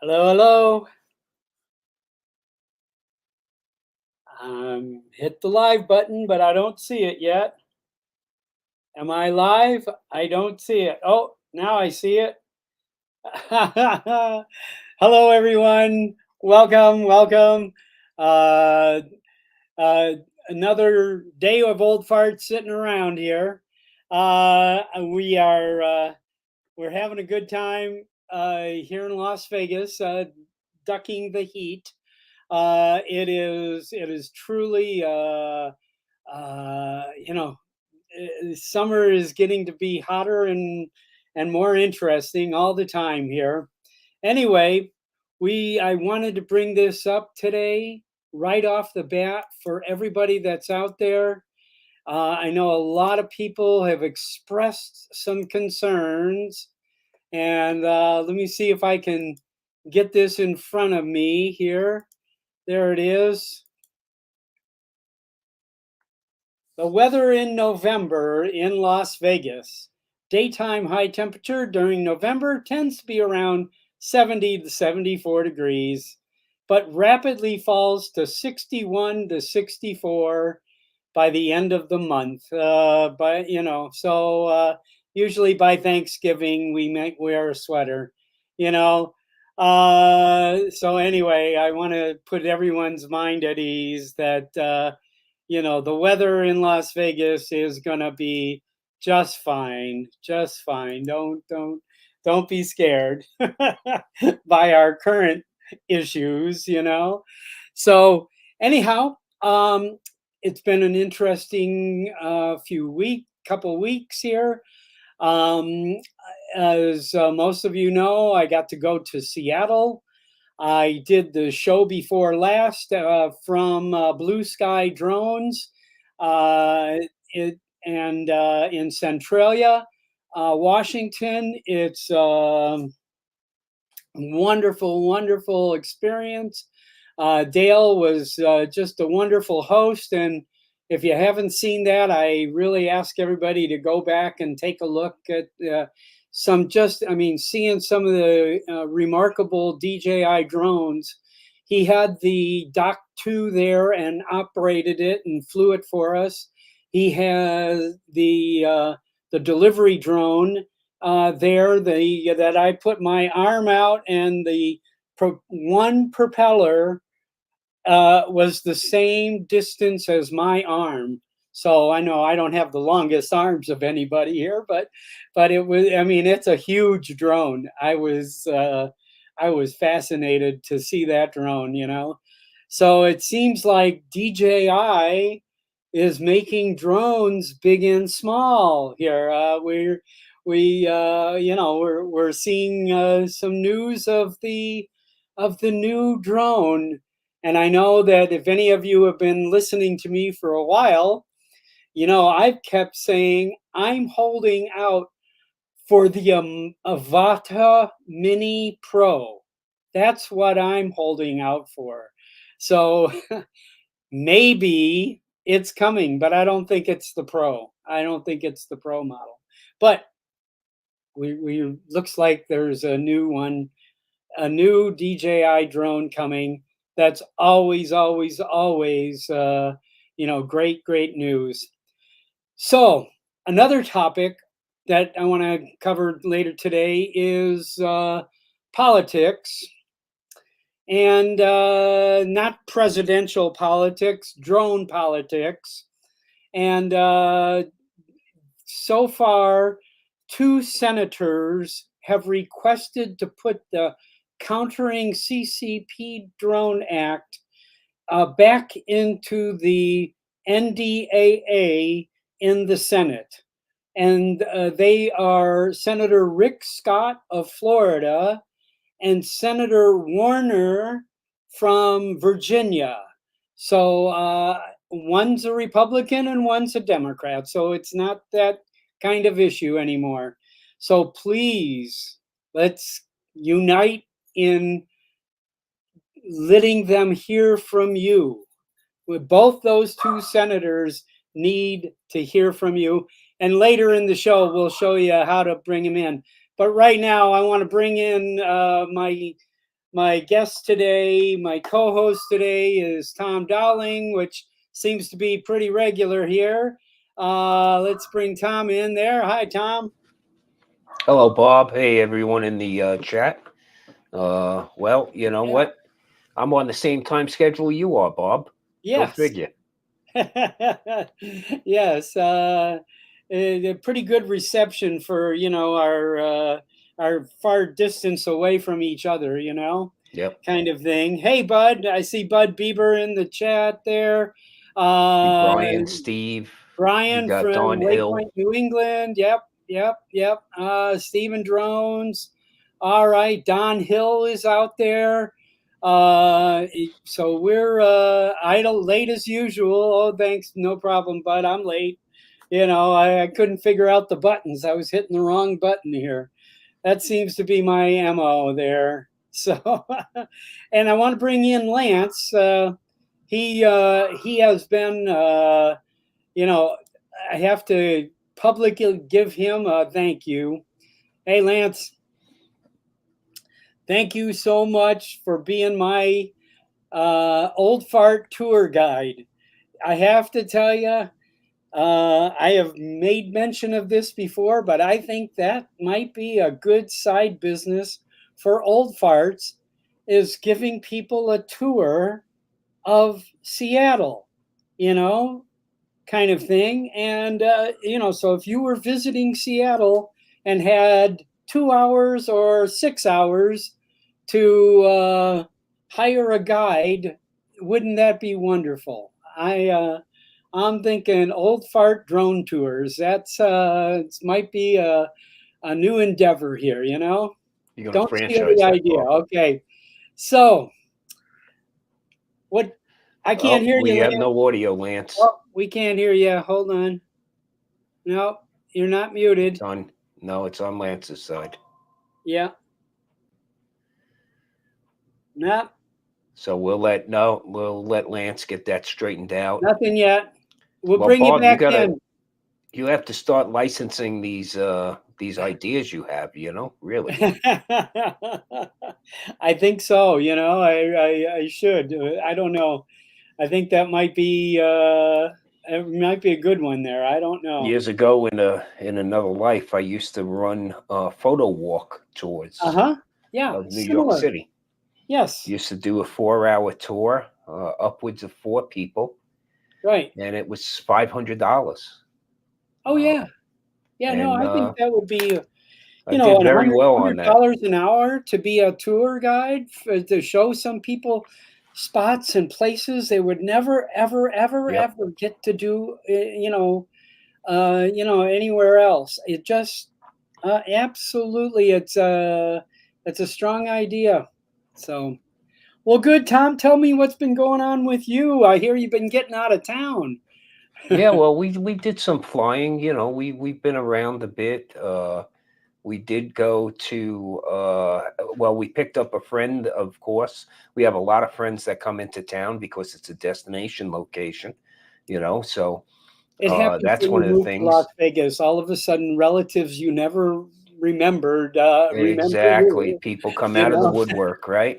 Hello, hello. Hit the live button, but I don't see it yet. Am I live? I don't see it. Oh, now I see it. Hello, everyone. Welcome, welcome. Uh, uh, Another day of old farts sitting around here. We are we're having a good time here in Las Vegas, ducking the heat. It is truly you know summer is getting to be hotter and more interesting all the time here. Anyway, we I wanted to bring this up today right off the bat for everybody that's out there. I know a lot of people have expressed some concerns, and let me see if I can get this in front of me here. There it is. The weather in November in Las Vegas. Daytime high temperature during November tends to be around 70 to 74 degrees, but rapidly falls to 61 to 64 by the end of the month. Usually by Thanksgiving we might wear a sweater, you know. So anyway, I want to put everyone's mind at ease that the weather in Las Vegas is gonna be just fine, just fine. Don't be scared by our current issues. So anyhow, it's been an interesting couple weeks here. Um, as most of you know, I got to go to Seattle. I did the show before last from Blue Sky Drones it, and in Centralia, Washington. It's wonderful, wonderful experience. Dale was just a wonderful host. And if you haven't seen that, I really ask everybody to go back and take a look at seeing some of the remarkable DJI drones. He had the Doc 2 there and operated it and flew it for us. He has the delivery drone there that I put my arm out, and the one propeller was the same distance as my arm. So I know I don't have the longest arms of anybody here, but it was. I mean, it's a huge drone. I was fascinated to see that drone. So it seems like DJI is making drones big and small here. We're seeing some news of the new drone, and I know that if any of you have been listening to me for a while, I've kept saying I'm holding out for the Avata Mini Pro. That's what I'm holding out for. So maybe it's coming, but I don't think it's the Pro. I don't think it's the Pro model. But we looks like there's a new one, a new DJI drone coming. That's always, always, always, great, great news. So another topic that I want to cover later today is politics, and not presidential politics, drone politics. And so far, two senators have requested to put the Countering CCP Drone Act back into the NDAA in the Senate. And they are Senator Rick Scott of Florida and Senator Warner from Virginia. So one's a Republican and one's a Democrat. So it's not that kind of issue anymore. So please, let's unite in letting them hear from you. Both those two senators need to hear from you. And later in the show, we'll show you how to bring them in. But right now, I want to bring in my My guest today, my co-host today is Tom Dowling, which seems to be pretty regular here. Let's bring Tom in there. Hi, Tom. Hello, Bob. Hey, everyone in the chat. Well, you know Yeah. what? I'm on the same time schedule you are, Bob. Go Yes. figure. Yes. A pretty good reception for our far distance away from each other. Yep. Kind of thing. Hey, Bud. I see Bud Bieber in the chat there. See Uh, Brian, Steve. We Brian got from Don Lake Hill. Point, New England. Yep, yep, yep. Stephen Drones. All right, Don Hill is out there. So we're idle late as usual. Oh, thanks, no problem, bud. I'm late. I couldn't figure out the buttons. I was hitting the wrong button here. That seems to be my MO there. So, and I want to bring in Lance. He has been I have to publicly give him a thank you. Hey, Lance, thank you so much for being my old fart tour guide. I have to tell you, I have made mention of this before, but I think that might be a good side business for old farts is giving people a tour of Seattle. You know, kind of thing. And, so if you were visiting Seattle and had 2 hours or 6 hours to hire a guide, wouldn't that be wonderful? I'm thinking old fart drone tours. That's it might be a new endeavor here. You're going to Don't steal franchise the that, idea. Bob. Okay, so what? I can't Oh, hear you, we have Lance. no audio, Lance. Oh, we can't hear you. Hold on. No, you're not It's muted. on. No, it's on Lance's side. Yeah, no, So we'll let Lance get that straightened out. nothing yet. We'll Well, bring you Bob, back in. you have to start licensing these ideas you have. Really. I think so. I should. I don't know. I think that might be it might be a good one there. I don't know. Years ago, in another life, I used to run photo walk Uh tours huh. Yeah, of New York similar. City. Yes. Used to do a 4 hour tour, upwards of 4 people, Right. and it was $500. Oh Uh, yeah. Yeah. No, and I think that would be I did and very well on hundred that. dollars an hour to be a tour guide to show some people spots and places they would never, ever, ever, Yep. ever get to do. Anywhere else. It just absolutely, it's a strong idea. So, well, good, Tom. Tell me what's been going on with you. I hear you've been getting out of town. Yeah. Well, we did some flying. We've been around a bit. We did go to. Well, we picked up a friend. Of course, we have a lot of friends that come into town because it's a destination location. So It happens that's when you one of the move to Las things. Vegas. All of a sudden, relatives you never remembered remember Exactly. you. People come You out of the know, woodwork, right?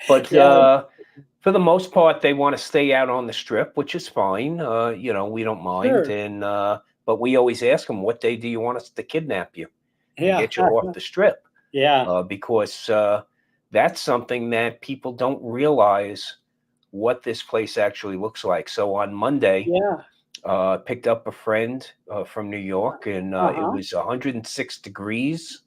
But yeah, for the most part, they want to stay out on the strip, which is fine. We don't mind. sure, And but we always ask them, what day do you want us to kidnap you and yeah, get you off the strip? yeah, Because that's something that people don't realize what this place actually looks like. So on Monday, yeah. picked up a friend from New York, and Uh it huh. was 106 degrees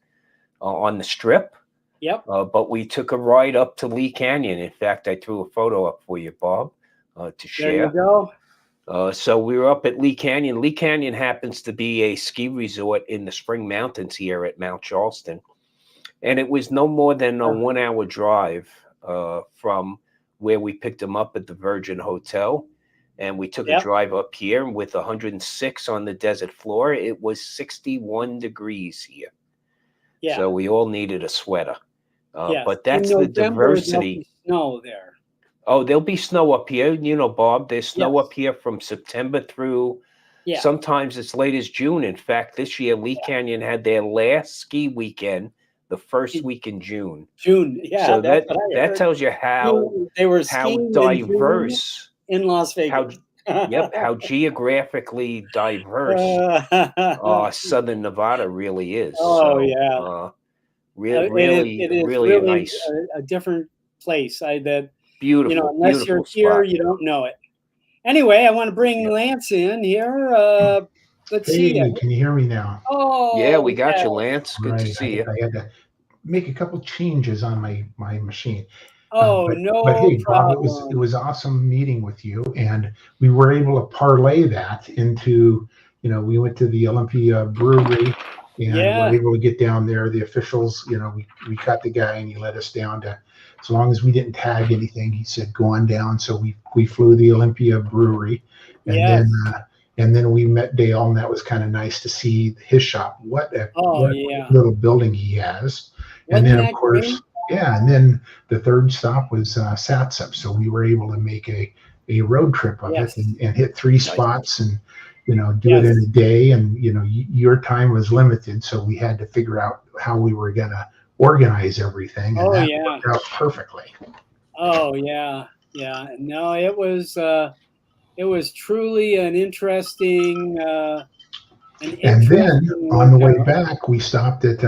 on the strip. Yep. But we took a ride up to Lee Canyon. In fact, I threw a photo up for you, Bob, to There you share. go. So we were up at Lee Canyon. Lee Canyon happens to be a ski resort in the Spring Mountains here at Mount Charleston. And it was no more than a Uh, 1 hour drive from where we picked him up at the Virgin Hotel. And we took a yep. drive up here with 106 on the desert floor. It was 61 degrees here. Yeah. So we all needed a sweater. Yes. But In that's the November, there'll diversity. be snow there. Oh, there'll be snow up here. Bob, there's snow Yes. up here from September through Yeah. sometimes as late as June. In fact, this year, Lee Canyon had their last ski weekend the first In week in June. June. Yeah, So that's what I that heard. tells you They were how skiing in June diverse, in Las how Vegas. how geographically diverse Southern Nevada really is. Oh, So yeah. really, It is really a really nice, a different place. beautiful, Unless you're beautiful here, spot. you don't know it. Anyway, I want to bring Lance in here. Let's see. Hey, can you hear me now? Yeah, Oh, we got yeah. you, Lance. All Good to right, see you. I had to make a couple changes on my machine. Oh, But no hey, Bob, it problem. was awesome meeting with you, and we were able to parlay that into, we went to the Olympia Brewery, and we're Yeah. able to get down there. The officials, we caught the guy, and he led us down to, as long as we didn't tag anything, he said go on down. So we flew the Olympia Brewery, and Yes. then we met Dale, and that was kind of nice to see his shop. Oh, What yeah. little building he has, and Wasn't then of that great? course. Yeah, and then the third stop was Satsum, so we were able to make a road trip of it, Yes. and hit three Nice. spots, and do it Yes. in a day. And your time was limited, so we had to figure out how we were gonna organize everything, and Oh, that yeah. worked out perfectly. Oh, yeah. Yeah. No, it was truly an interesting And then on the way workout. back, we stopped at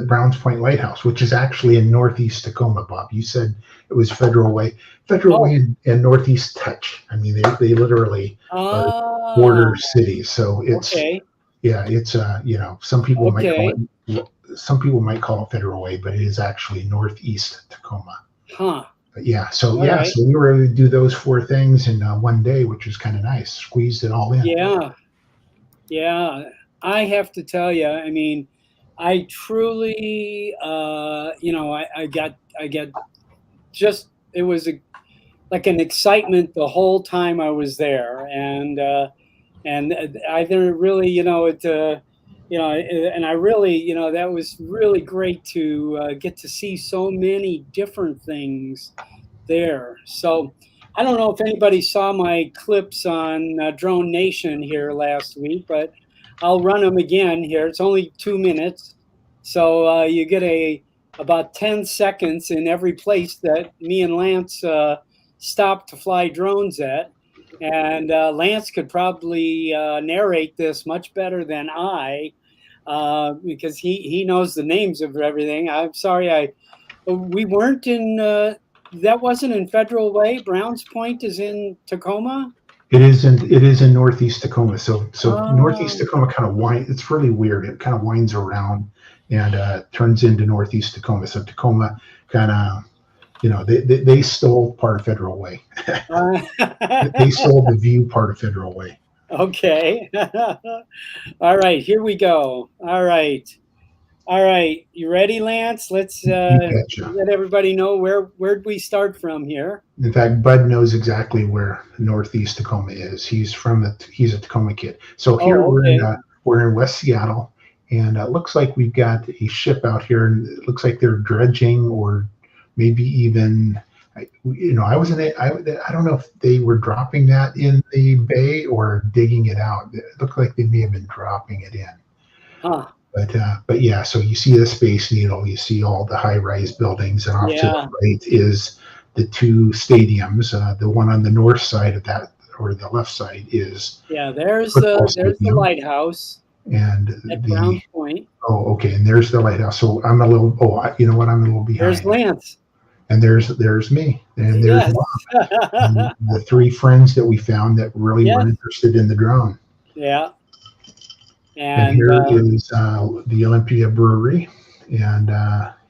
Browns Point Lighthouse, which is actually in Northeast Tacoma. Bob, you said it was Federal Way. Federal Oh. Way and Northeast touch. I mean, they literally are Ah, border cities. So it's okay. it's some people might call Okay. it Federal Way, but it is actually Northeast Tacoma. Huh. But yeah, so All right. so we were able to do those four things in one day, which was kind of nice. Squeezed it all in. Yeah. Yeah. I have to tell you, I mean, I truly, I got just, it was like an excitement the whole time I was there. And I didn't really, and I really, that was really great to get to see so many different things there. So I don't know if anybody saw my clips on Drone Nation here last week, but I'll run them again here. It's only 2 minutes, so you get about 10 seconds in every place that me and Lance stopped to fly drones at. And Lance could probably narrate this much better than I, because he knows the names of everything. I'm sorry, we weren't in. That wasn't in Federal Way. Browns Point is in Tacoma. It is in Northeast Tacoma. So Northeast Oh, Tacoma kind of winds. It's really weird. It kind of winds around and turns into Northeast Tacoma. So Tacoma kind of, they stole part of Federal Way. They stole the view part of Federal Way. okay. All right, here we go. All right. You ready, Lance? Let's You betcha. let everybody know where'd we start from here. In fact, Bud knows exactly where Northeast Tacoma is. He's a Tacoma kid. So here Oh, okay. we're in West Seattle, and it looks like we've got a ship out here, and it looks like they're dredging or maybe even. I wasn't. I don't know if they were dropping that in the bay or digging it out. It looked like they may have been dropping it in. Huh. But yeah, so you see the Space Needle, you see all the high-rise buildings, and off to Yeah. the right is the two stadiums. The one on the north side of that, or the left side, is Yeah. There's football the stadium, lighthouse and at Browns Point. okay, and there's the lighthouse. So I'm a little. You know what? I'm a little behind. There's Lance. And there's me, and there's Yes. Bob, the three friends that we found that really Yes. were interested in the drone. Yeah. And here is the Olympia Brewery, and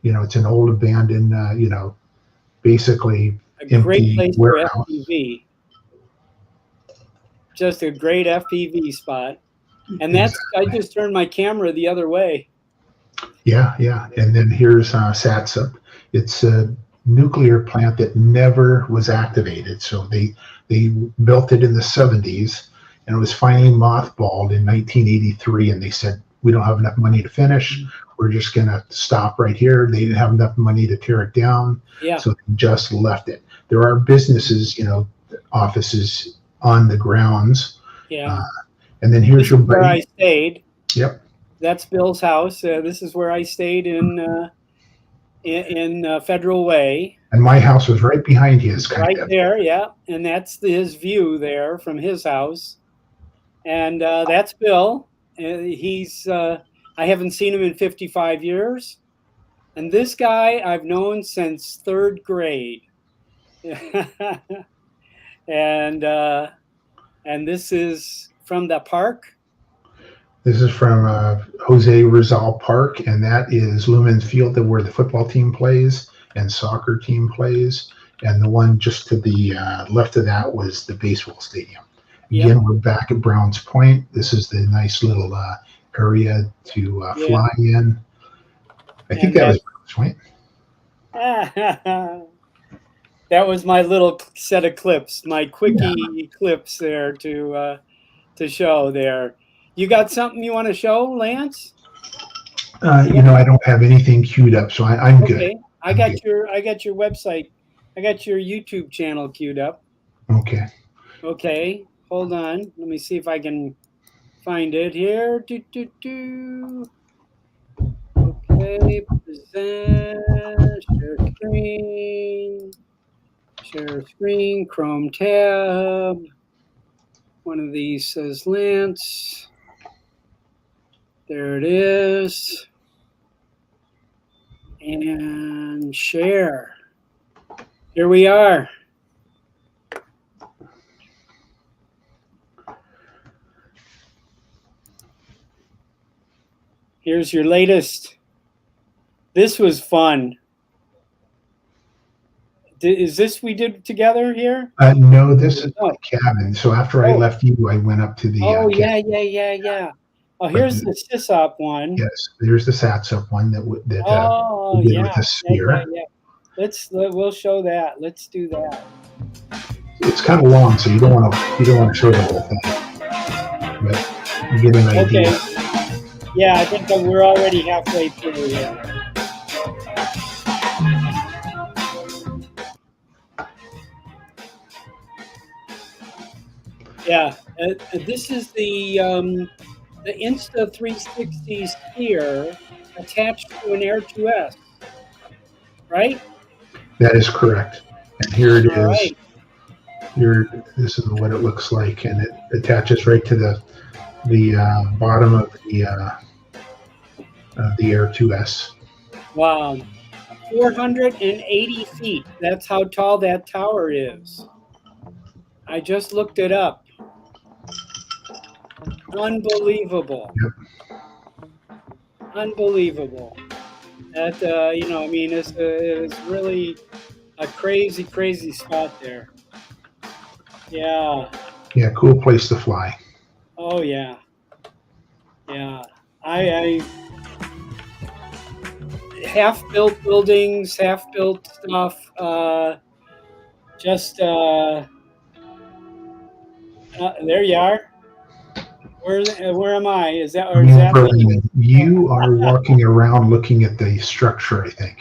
it's an old abandoned, basically a great empty place warehouse. for FPV. Just a great FPV spot. And that's I just turned my camera the other way. Yeah. And then here's Satsum. It's a nuclear plant that never was activated. So they built it in the 70s, and it was finally mothballed in 1983. And they said, we don't have enough money to finish. We're just going to stop right here. They didn't have enough money to tear it down. Yeah. So they just left it. There are businesses, offices on the grounds. Yeah. And then here's this your is where I buddy. stayed. Yep. that's Bill's house. This is where I stayed in Federal Way. And my house was right behind his, kind Right of. there, yeah. And that's his view there from his house. And that's Bill. He's I haven't seen him in 55 years. And this guy I've known since third grade. and this is from the park. This is from Jose Rizal Park, and that is Lumen Field, where the football team plays and soccer team plays. And the one just to the left of that was the baseball stadium. Yep. Again, we're back at Browns Point. This is the nice little area to fly in. I think that was Browns Point. That was my little set of clips, my quickie clips there to show there. You got something you want to show, Lance? I don't have anything queued up, so I'm good. Okay, I got your website. I got your YouTube channel queued up. Okay. Okay, hold on. Let me see if I can find it here. Okay, present, share screen, Chrome tab. One of these says Lance. There it is. And share. Here we are. Here's your latest. This was fun. Is this we did together here? No, this is my cabin. So after I left you, I went up to the yeah. Oh, here's the SysOp one. Yes, there's the SATSUP one that we did with the sphere. We'll show that. Let's do that. It's kind of long, so you don't want to show the whole thing. But you get an idea. Okay. Yeah, I think that we're already halfway through here. Yeah, this is the Insta 360 sphere attached to an Air 2S, right? That is correct. And here it is. Right. This is what it looks like, and it attaches right to the bottom of the Air 2S. Wow, 480 feet. That's how tall that tower is. I just looked it up. Unbelievable. Yep. Unbelievable. That it's really a crazy spot there. Yeah. Yeah, cool place to fly. Oh yeah. Yeah. I half-built buildings, half-built stuff. There you are. Where am I? Is that me? You are walking around looking at the structure, I think.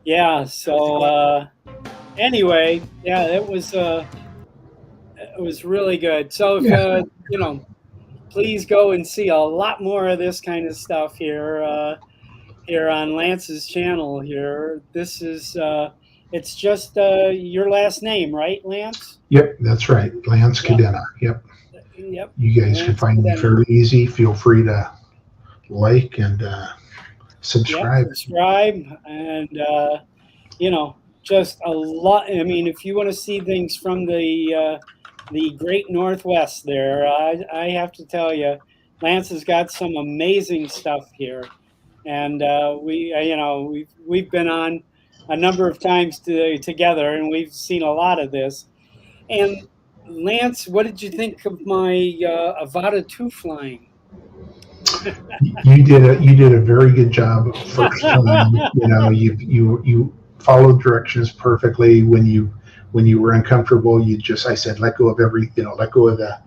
Yeah. So anyway, yeah, it was really good. So if please go and see a lot more of this kind of stuff here on Lance's channel here. This is it's just your last name, right, Lance? Yep, that's right. Lance Cadena. Yep. Yep. You guys can find me fairly easy. Feel free to like and subscribe. Yep, subscribe and just a lot. I mean, if you want to see things from the great Northwest there, I have to tell you, Lance has got some amazing stuff here, and we've been on a number of times together, and we've seen a lot of this. And Lance, what did you think of my Avata 2 flying? You did a very good job first time. You followed directions perfectly. When you were uncomfortable, I said let go of let go of the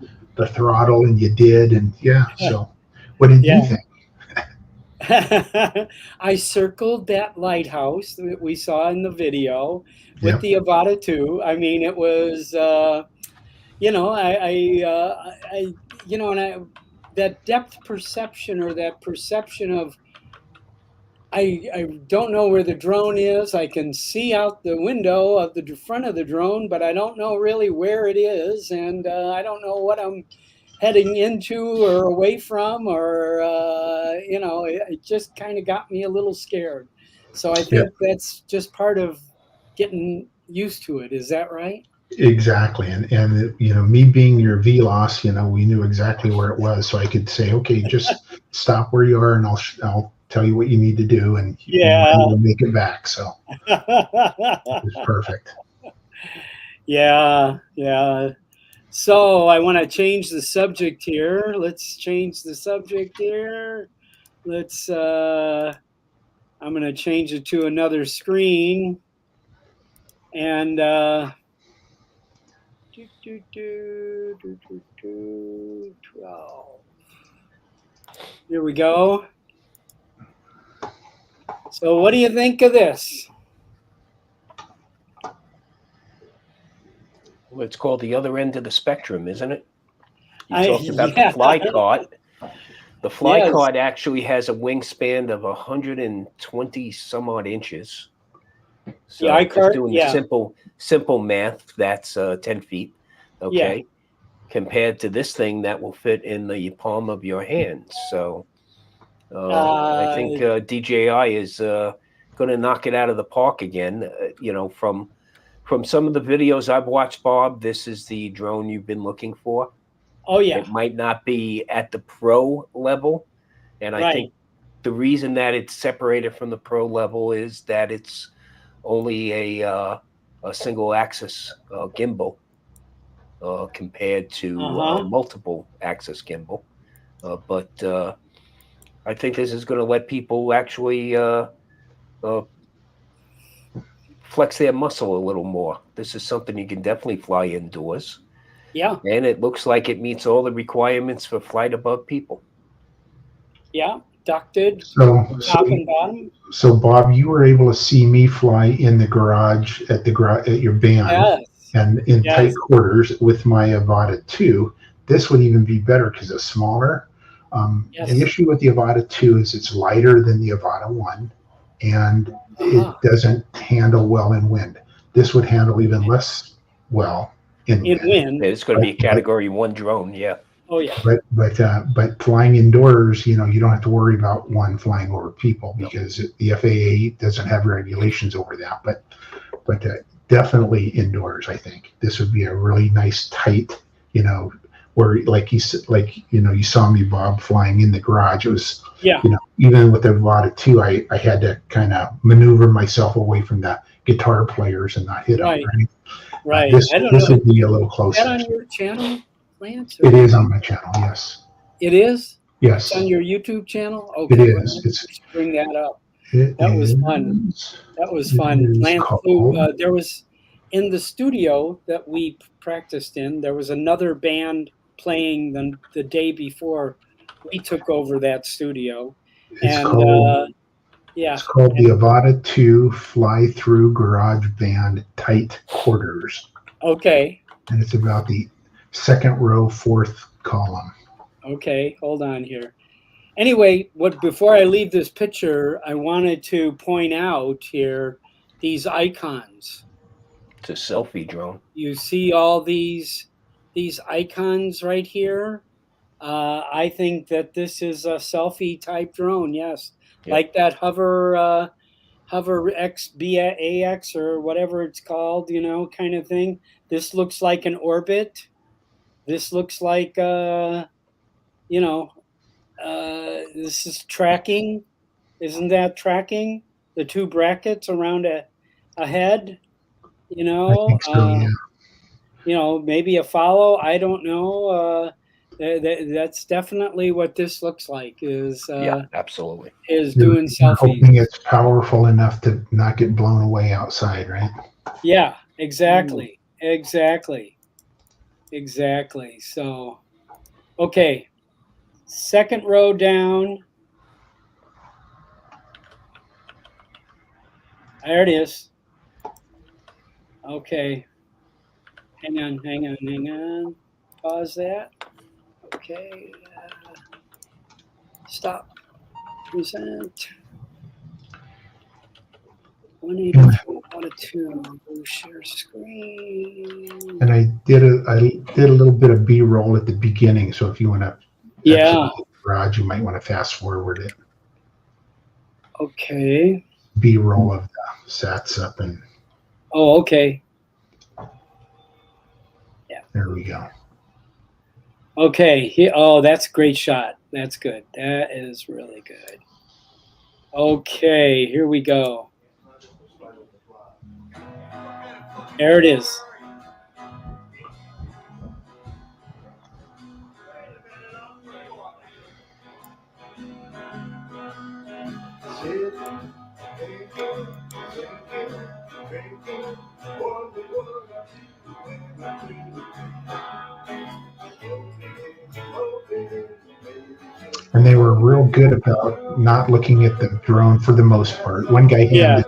throttle, and you did. And so what did you think? I circled that lighthouse that we saw in the video with the Avata 2. I mean, it that depth perception, or that perception of, I don't know where the drone is. I can see out the window of the front of the drone, but I don't know really where it is, and I don't know what I'm heading into or away from, or it just kind of got me a little scared. So I Yeah, think that's just part of getting used to it. Is that right? exactly. And me being your VLOS, we knew exactly where it was, so I could say, okay, just stop where you are, and I'll tell you what you need to do, and Yeah. we'll make it back. So it was perfect. Yeah, yeah. So I want to change the subject here. Let's change the subject here. Let's I'm going to change it to another screen, and do, do, do, do, do, do, 12. Here we go. So what do you think of this? Well, it's called the other end of the spectrum, isn't it? You talked about Yeah. the fly cart. The fly Yes. cart actually has a wingspan of 120 some odd inches. So The just iCart, doing the yeah. simple math, that's 10 feet. Okay. Yeah. Compared to this thing that will fit in the palm of your hand. So I think DJI is going to knock it out of the park again. From some of the videos I've watched, Bob, this is the drone you've been looking for. Oh yeah. It might not be at the pro level, and I Right. think the reason that it's separated from the pro level is that it's only a single axis gimbal compared to multiple axis gimbal. But I think this is going to let people actually flex their muscle a little more. This is something you can definitely fly indoors. Yeah. And it looks like it meets all the requirements for flight above people. Yeah. Ducted, So top and bottom. So Bob, you were able to see me fly in the garage at your band, Yes. and in Yes. tight quarters with my Avata 2. This would even be better because it's smaller. Yes. The issue with the Avata 2 is it's lighter than the Avata 1, and it doesn't handle well in wind. This would handle even less well in wind. It's going to be a Category 1 drone, yeah. Oh yeah. But flying indoors, you don't have to worry about one flying over people because the FAA doesn't have regulations over that. But definitely indoors, I think this would be a really nice tight, where you saw me, Bob, flying in the garage. It was, even with the Avata 2, I had to kind of maneuver myself away from the guitar players and not hit them. Right. This I don't know. would be a little closer. Is that on your channel, Lance? It is on my channel, yes. It is? Yes. It's on your YouTube channel? Okay. It is. Well, bring that up. That was fun. That was fun. Lance flew, there was, in the studio that we practiced in, there was another band playing the day before we took over that studio. It's called the Avata 2 Fly Through Garage Band Tight Quarters. Okay. And it's about the second row, fourth column. Okay, hold on here. Anyway, before I leave this picture, I wanted to point out here these icons. It's a selfie drone. You see all these icons right here? I think that this is a selfie type drone, yes. Yep. Like that Hover XBAX or whatever it's called, kind of thing. This looks like an orbit. This looks like, this is tracking. Isn't that tracking? The two brackets around a head, I think so, yeah. Maybe a follow. I don't know. That's definitely what this looks like. Yeah, absolutely. Is doing selfies. Hoping it's powerful enough to not get blown away outside, right? Yeah, exactly. Exactly. So, okay. Second row down. There it is. Okay. Hang on. Pause that. Okay. Stop. Present. 183 out of 2. Share screen. And I did a little bit of B-roll at the beginning. So if you want to Yeah. garage, you might want to fast forward it. Okay. B-roll of the sats up, and Oh, okay. Yeah. There we go. Okay. Oh, that's a great shot. That's good. That is really good. Okay, here we go. There it is. And they were real good about not looking at the drone for the most part. One guy handed,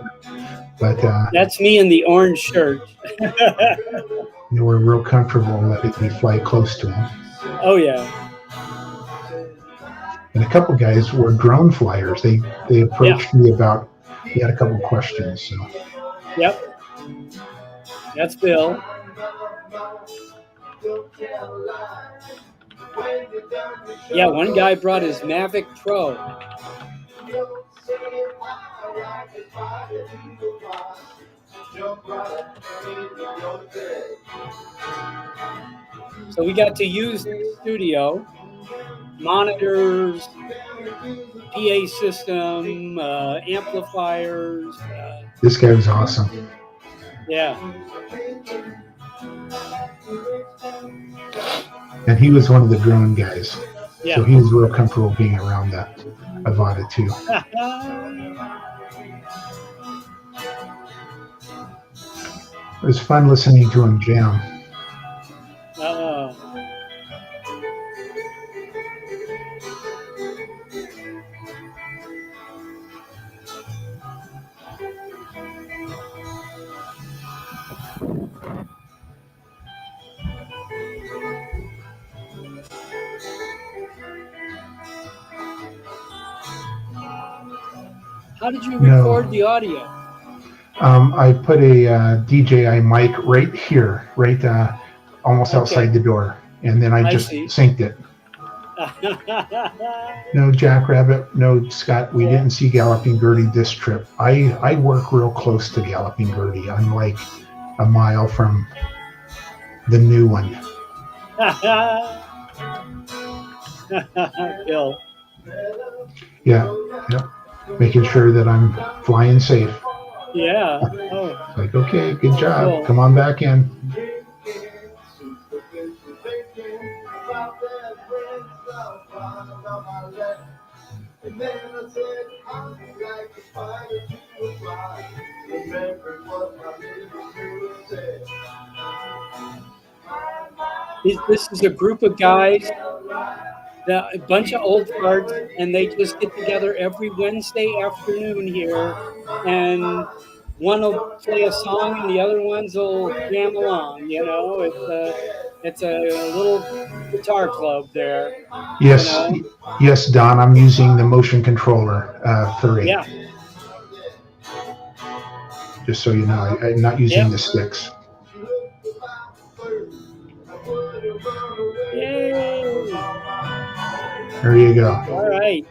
but that's me in the orange shirt. They were real comfortable letting me fly close to them. Oh yeah. And a couple guys were drone flyers. They approached me about. He had a couple questions. So. Yep. That's Bill. Yeah, one guy brought his Mavic Pro. So we got to use the studio, monitors, PA system, amplifiers. This guy was awesome. Yeah. And he was one of the drone guys. Yeah. So he was real comfortable being around that Avata too. It was fun listening to him jam. How did you record the audio? I put a DJI mic right here, almost outside the door, and then I just synced it. No Jackrabbit, no Scott. We didn't see Galloping Gertie this trip. I work real close to Galloping Gertie. I'm like a mile from the new one. Bill. Yeah. Making sure that I'm flying safe. Yeah. Like, okay, good job. Cool. Come on back in. This is a group of guys, a bunch of old farts, and they just get together every Wednesday afternoon here, and one will play a song and the other ones will jam along. You know, it's a little guitar club there. Yes, you know? Yes, Don. I'm using the motion controller for it. Yeah. Just so you know, I'm not using the sticks. Yay! There you go. All right.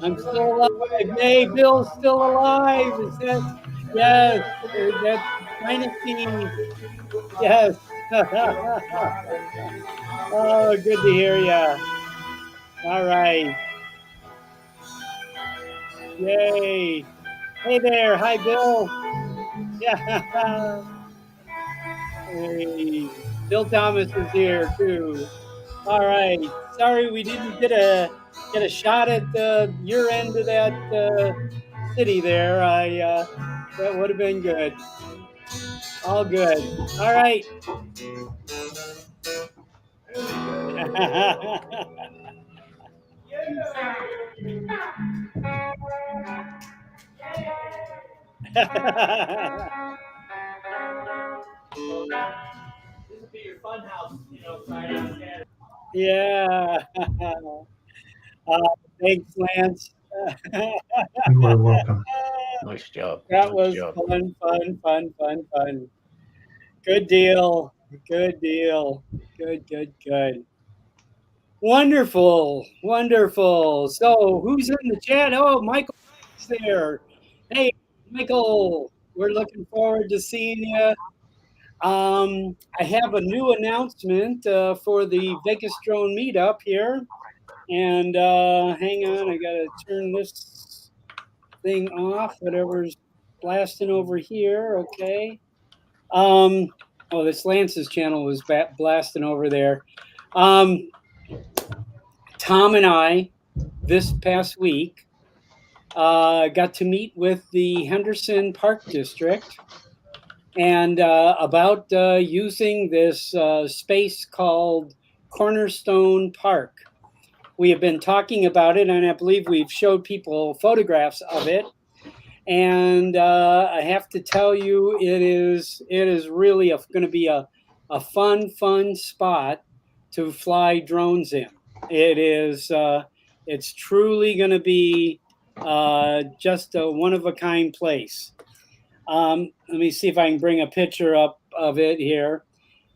I'm still alive. Hey, Bill's still alive. Is that? Yes. That's Dynasty. Yes. Oh, good to hear ya. All right. Yay. Hey there. Hi, Bill. Yeah. Hey. Bill Thomas is here too. All right. Sorry we didn't get a shot at your end of that city there. That would have been good. All good. All right. This would be your fun house, you know, Friday. Yeah. Uh, thanks, Lance. You are welcome. Nice job. That Nice was job. fun, fun, fun, fun, fun. Good deal. Good deal. Good, good, good. Wonderful. Wonderful. So, who's in the chat? Oh, Michael's there. Hey, Michael, we're looking forward to seeing you. I have a new announcement for the Vegas Drone Meetup here. And hang on, I got to turn this thing off, whatever's blasting over here. Okay. Oh, this Lance's channel was blasting over there. Tom and I, this past week, got to meet with the Henderson Park District and about using this space called Cornerstone Park. We have been talking about it, and I believe we've showed people photographs of it. And I have to tell you, it is really going to be a fun spot to fly drones in. It is it's truly going to be just a one of a kind place. Let me see if I can bring a picture up of it here.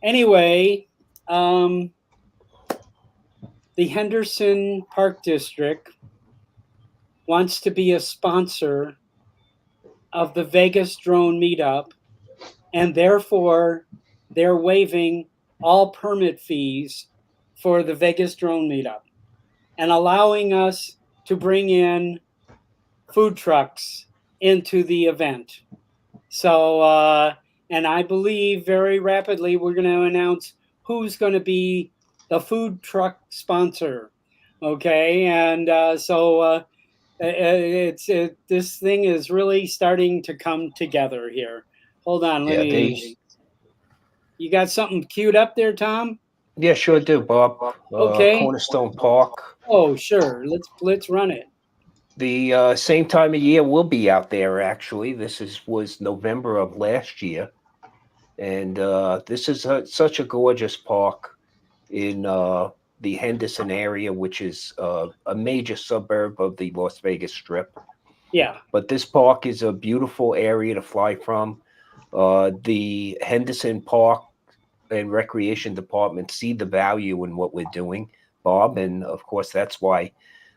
Anyway, the Henderson Park District wants to be a sponsor of the Vegas Drone Meetup, and therefore they're waiving all permit fees for the Vegas Drone Meetup and allowing us to bring in food trucks into the event. So, and I believe very rapidly we're going to announce who's going to be the food truck sponsor. Okay, and this thing is really starting to come together here. Hold on, let me. You got something queued up there, Tom? Yeah, sure do, Bob. Okay. Cornerstone Park. Oh, sure. Let's run it. The same time of year we'll be out there. Actually, was November of last year, and this is such a gorgeous park in the Henderson area, which is a major suburb of the Las Vegas Strip. Yeah. But this park is a beautiful area to fly from. The Henderson Park and Recreation Department see the value in what we're doing, Bob, and of course that's why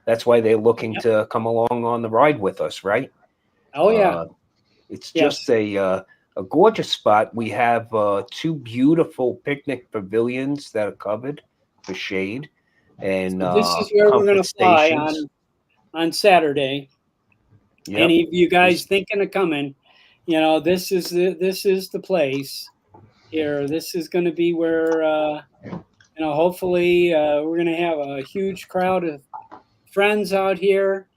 they're looking to come along on the ride with us, right? Oh yeah. It's just a gorgeous spot. We have two beautiful picnic pavilions that are covered for shade, and so this is where we're going to fly on Saturday. Yep. Any of you guys thinking of coming, this is the place here. This is going to be where hopefully we're going to have a huge crowd of friends out here.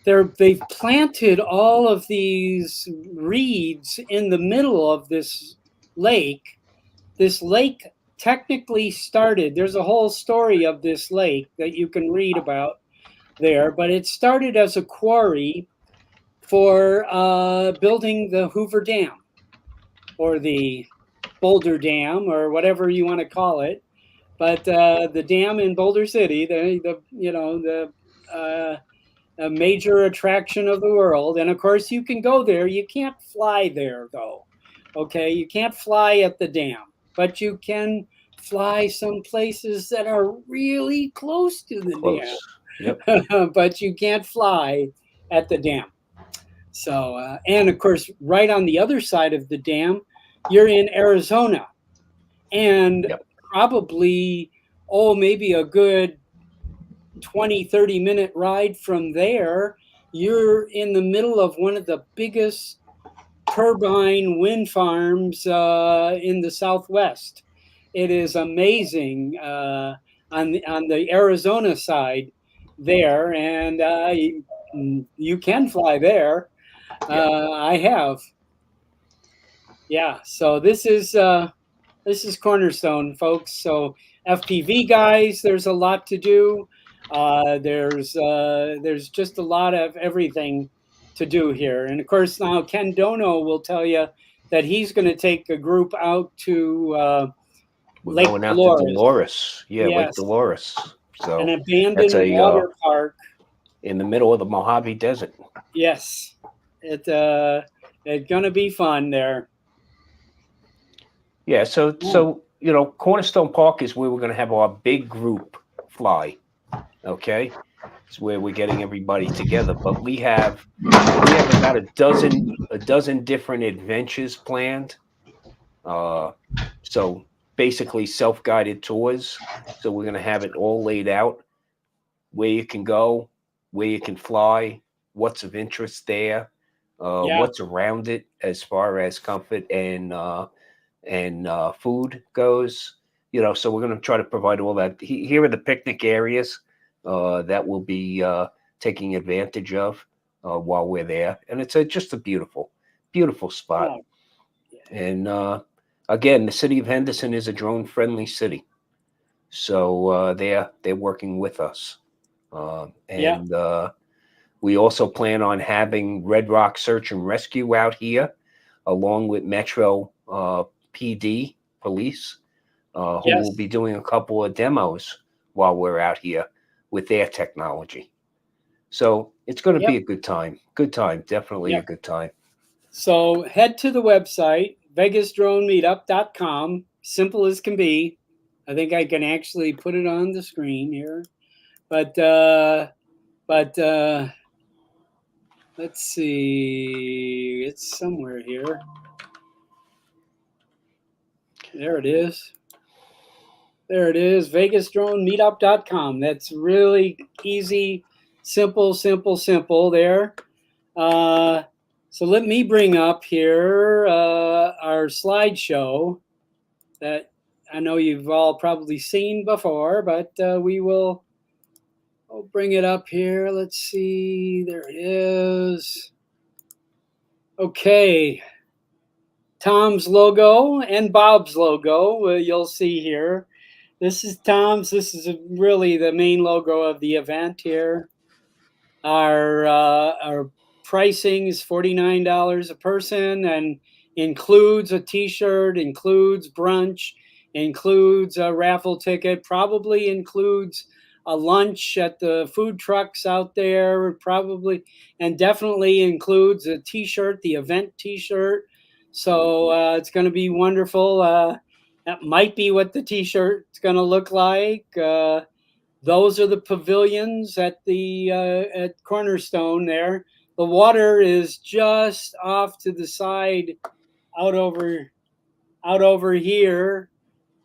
They've planted all of these reeds in the middle of this lake. This lake technically started, there's a whole story of this lake that you can read about there, but it started as a quarry for building the Hoover Dam or the Boulder Dam or whatever you want to call it. But the dam in Boulder City, a major attraction of the world. And of course, you can go there. You can't fly there, though. Okay, you can't fly at the dam, but you can fly some places that are really close to the dam. Yep. But you can't fly at the dam. So, and of course, right on the other side of the dam, you're in Arizona. And probably, maybe a good 20-30 minute ride from there, you're in the middle of one of the biggest turbine wind farms in the Southwest. It is amazing on the Arizona side there, and you can fly there. I have. Yeah, so this is Cornerstone, folks. So FPV guys, there's a lot to do. There's just a lot of everything to do here. And of course, now Ken Dono will tell you that he's going to take a group out to We're Lake going out to Dolores. Dolores. Yeah, Lake Yes. Dolores. So An that's abandoned a water park. in the middle of the Mojave Desert. Yes. It's gonna be fun there. Yeah, so you know, Cornerstone Park is where we're going to have our big group fly. Okay, it's where we're getting everybody together. But we have about a dozen different adventures planned. Uh, so basically self-guided tours. So we're going to have it all laid out where you can go, where you can fly, what's of interest there, Yeah. what's around it as far as comfort and food goes. You know, so we're going to try to provide all that. Here are the picnic areas that we'll be taking advantage of while we're there, and it's just a beautiful, beautiful spot. Oh, And again, the city of Henderson is a drone-friendly city, so they're working with us, yeah. and we also plan on having Red Rock Search and Rescue out here, along with Metro PD police, who will Yes. be doing a couple of demos while we're out here with their technology. So it's going to Yep. be a good time. Good time. Definitely a Yep. good time. So head to the website, vegasdronemeetup.com. Simple as can be. I think I can actually put it on the screen here. But let's see. It's somewhere here. There it is. There it is, vegasdronemeetup.com. That's really easy, simple there. So let me bring up here our slideshow that I know you've all probably seen before, but I'll bring it up here. Let's see. There it is. Okay. Tom's logo and Bob's logo, you'll see here. This is Tom's. This is really the main logo of the event here. Our pricing is $49 a person and includes a T-shirt, includes brunch, includes a raffle ticket, probably includes a lunch at the food trucks out there, probably, and definitely includes a T-shirt, the event T-shirt. So it's going to be wonderful. That might be what the T-shirt's going to look like. Those are the pavilions at the at Cornerstone there. The water is just off to the side, out over here.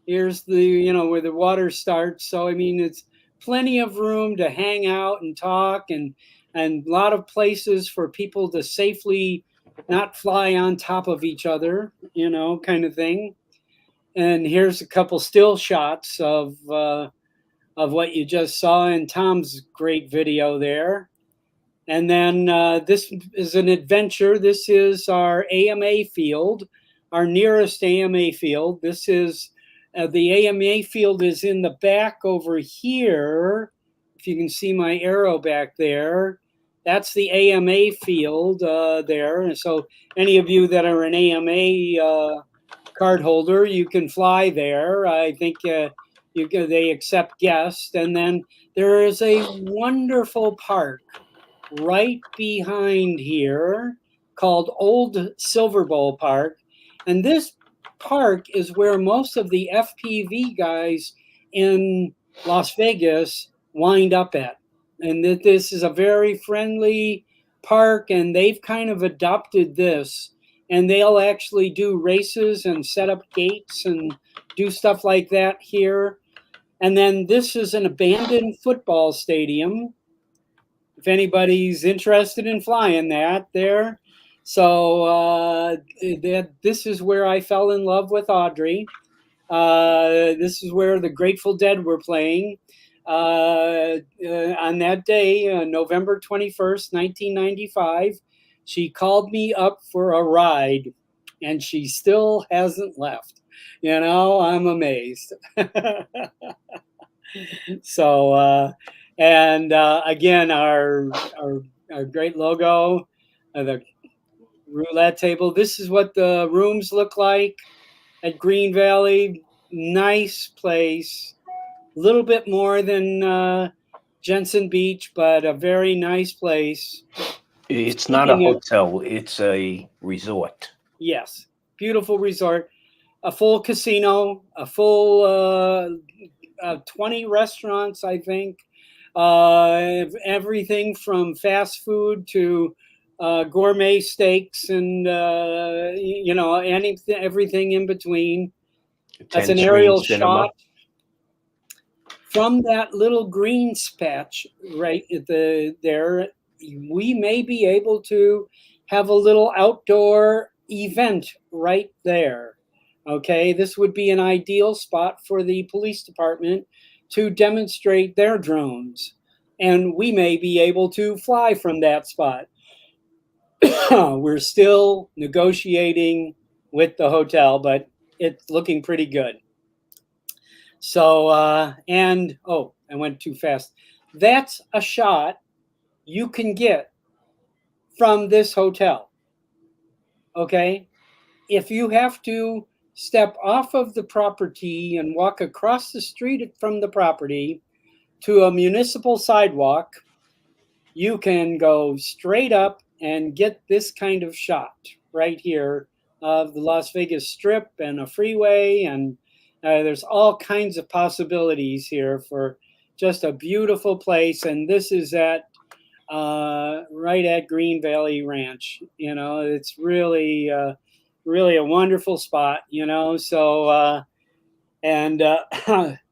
Here's the where the water starts. So I mean, it's plenty of room to hang out and talk, and a lot of places for people to safely not fly on top of each other, kind of thing. And here's a couple still shots of what you just saw in Tom's great video there. And then this is an adventure. This is our AMA field, our nearest AMA field. This is the AMA field is in the back over here. If you can see my arrow back there, that's the AMA field there. And so any of you that are an AMA card holder, you can fly there. I think they accept guests. And then there is a wonderful park right behind here called Old Silver Bowl Park. And this park is where most of the FPV guys in Las Vegas wind up at. And that this is a very friendly park, and they've kind of adopted this. And they'll actually do races and set up gates and do stuff like that here. And then this is an abandoned football stadium, if anybody's interested in flying that there. So this is where I fell in love with Audrey. This is where the Grateful Dead were playing on that day, November 21st, 1995. She called me up for a ride, and she still hasn't left. I'm amazed. So, and again, our great logo, the roulette table. This is what the rooms look like at Green Valley. nice place. A little bit more than Jensen Beach, but a very nice place. It's not a Speaking of, hotel, it's a resort. yes, beautiful resort, a full casino, a full 20 restaurants, I think. Everything from fast food to gourmet steaks and everything in between. That's 10 an screen aerial cinema. shot from that little green patch right at there. We may be able to have a little outdoor event right there. Okay, this would be an ideal spot for the police department to demonstrate their drones, and we may be able to fly from that spot. We're still negotiating with the hotel, but it's looking pretty good. So, I went too fast. That's a shot you can get from this hotel. Okay. If you have to step off of the property and walk across the street from the property to a municipal sidewalk, you can go straight up and get this kind of shot right here of the Las Vegas Strip and a freeway. And there's all kinds of possibilities here for just a beautiful place. And this is at right at Green Valley Ranch. It's really a wonderful spot. And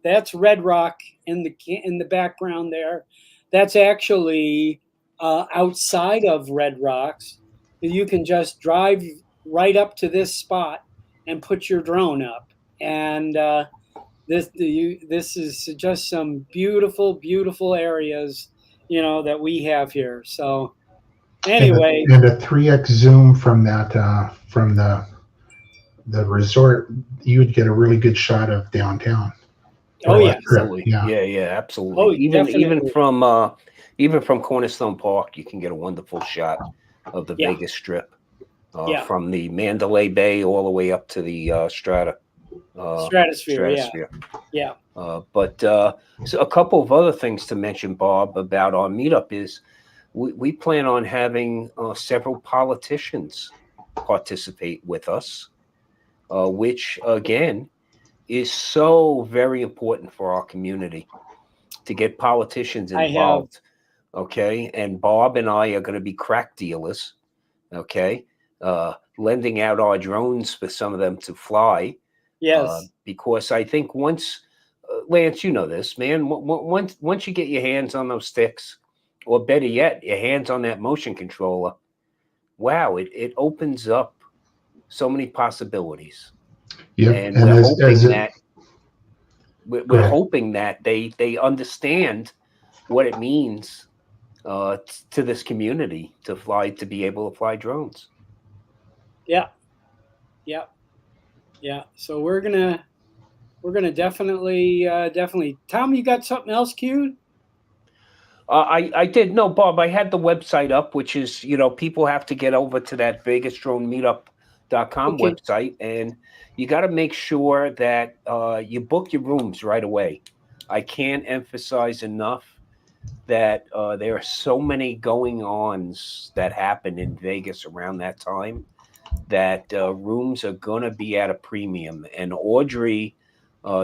that's Red Rock in the background there. That's actually outside of Red Rocks. You can just drive right up to this spot and put your drone up. And this is just some beautiful, beautiful areas, that we have here. So anyway, and a 3x zoom from that from the resort, you would get a really good shot of downtown. oh yeah, Absolutely. Yeah. Yeah, absolutely. Oh, even definitely. even from Cornerstone Park, you can get a wonderful shot of the Yeah. Vegas Strip. Yeah. From the Mandalay Bay all the way up to the Stratosphere. Yeah. But so a couple of other things to mention, Bob, about our meetup is we plan on having several politicians participate with us, which again is so very important for our community to get politicians involved. Okay, and Bob and I are going to be crack dealers. Okay, lending out our drones for some of them to fly. Yes. Because I think once, Lance, you know this, man. Once you get your hands on those sticks, or better yet, your hands on that motion controller, wow, it opens up so many possibilities. Yep. And And we're hoping that they understand what it means to this community to be able to fly drones. Yeah. So we're gonna definitely. Tom, you got something else queued? I did. No, Bob, I had the website up, which is, people have to get over to that vegasdronemeetup.com Okay. website, and you got to make sure that you book your rooms right away. I can't emphasize enough that there are so many going-ons that happen in Vegas around that time that rooms are going to be at a premium. And Audrey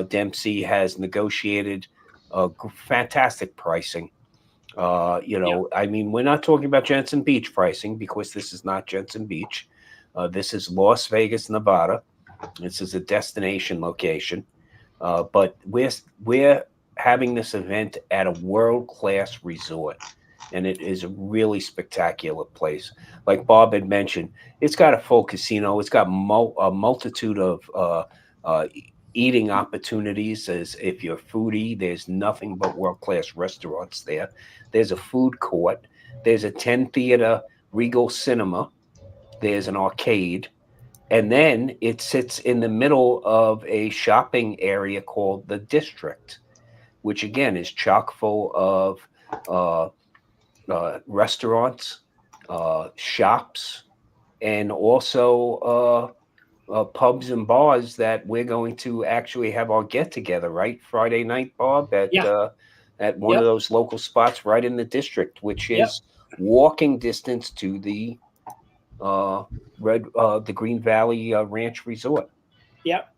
Dempsey has negotiated fantastic pricing. I mean, we're not talking about Jensen Beach pricing because this is not Jensen Beach. This is Las Vegas, Nevada. This is a destination location. But we're having this event at a world-class resort, and it is a really spectacular place. Like Bob had mentioned, it's got a full casino. It's got a multitude of eating opportunities. As if you're a foodie, there's nothing but world-class restaurants there. There's a food court. There's a 10-theater Regal Cinema. There's an arcade. And then it sits in the middle of a shopping area called the District, which again is chock full of restaurants, shops, and also pubs and bars that we're going to actually have our get together, right? Friday night, Bob, Yeah. at one of Yep. those local spots right in the district, which Yep. is walking distance to the uh, the Green Valley Ranch Resort. Yep.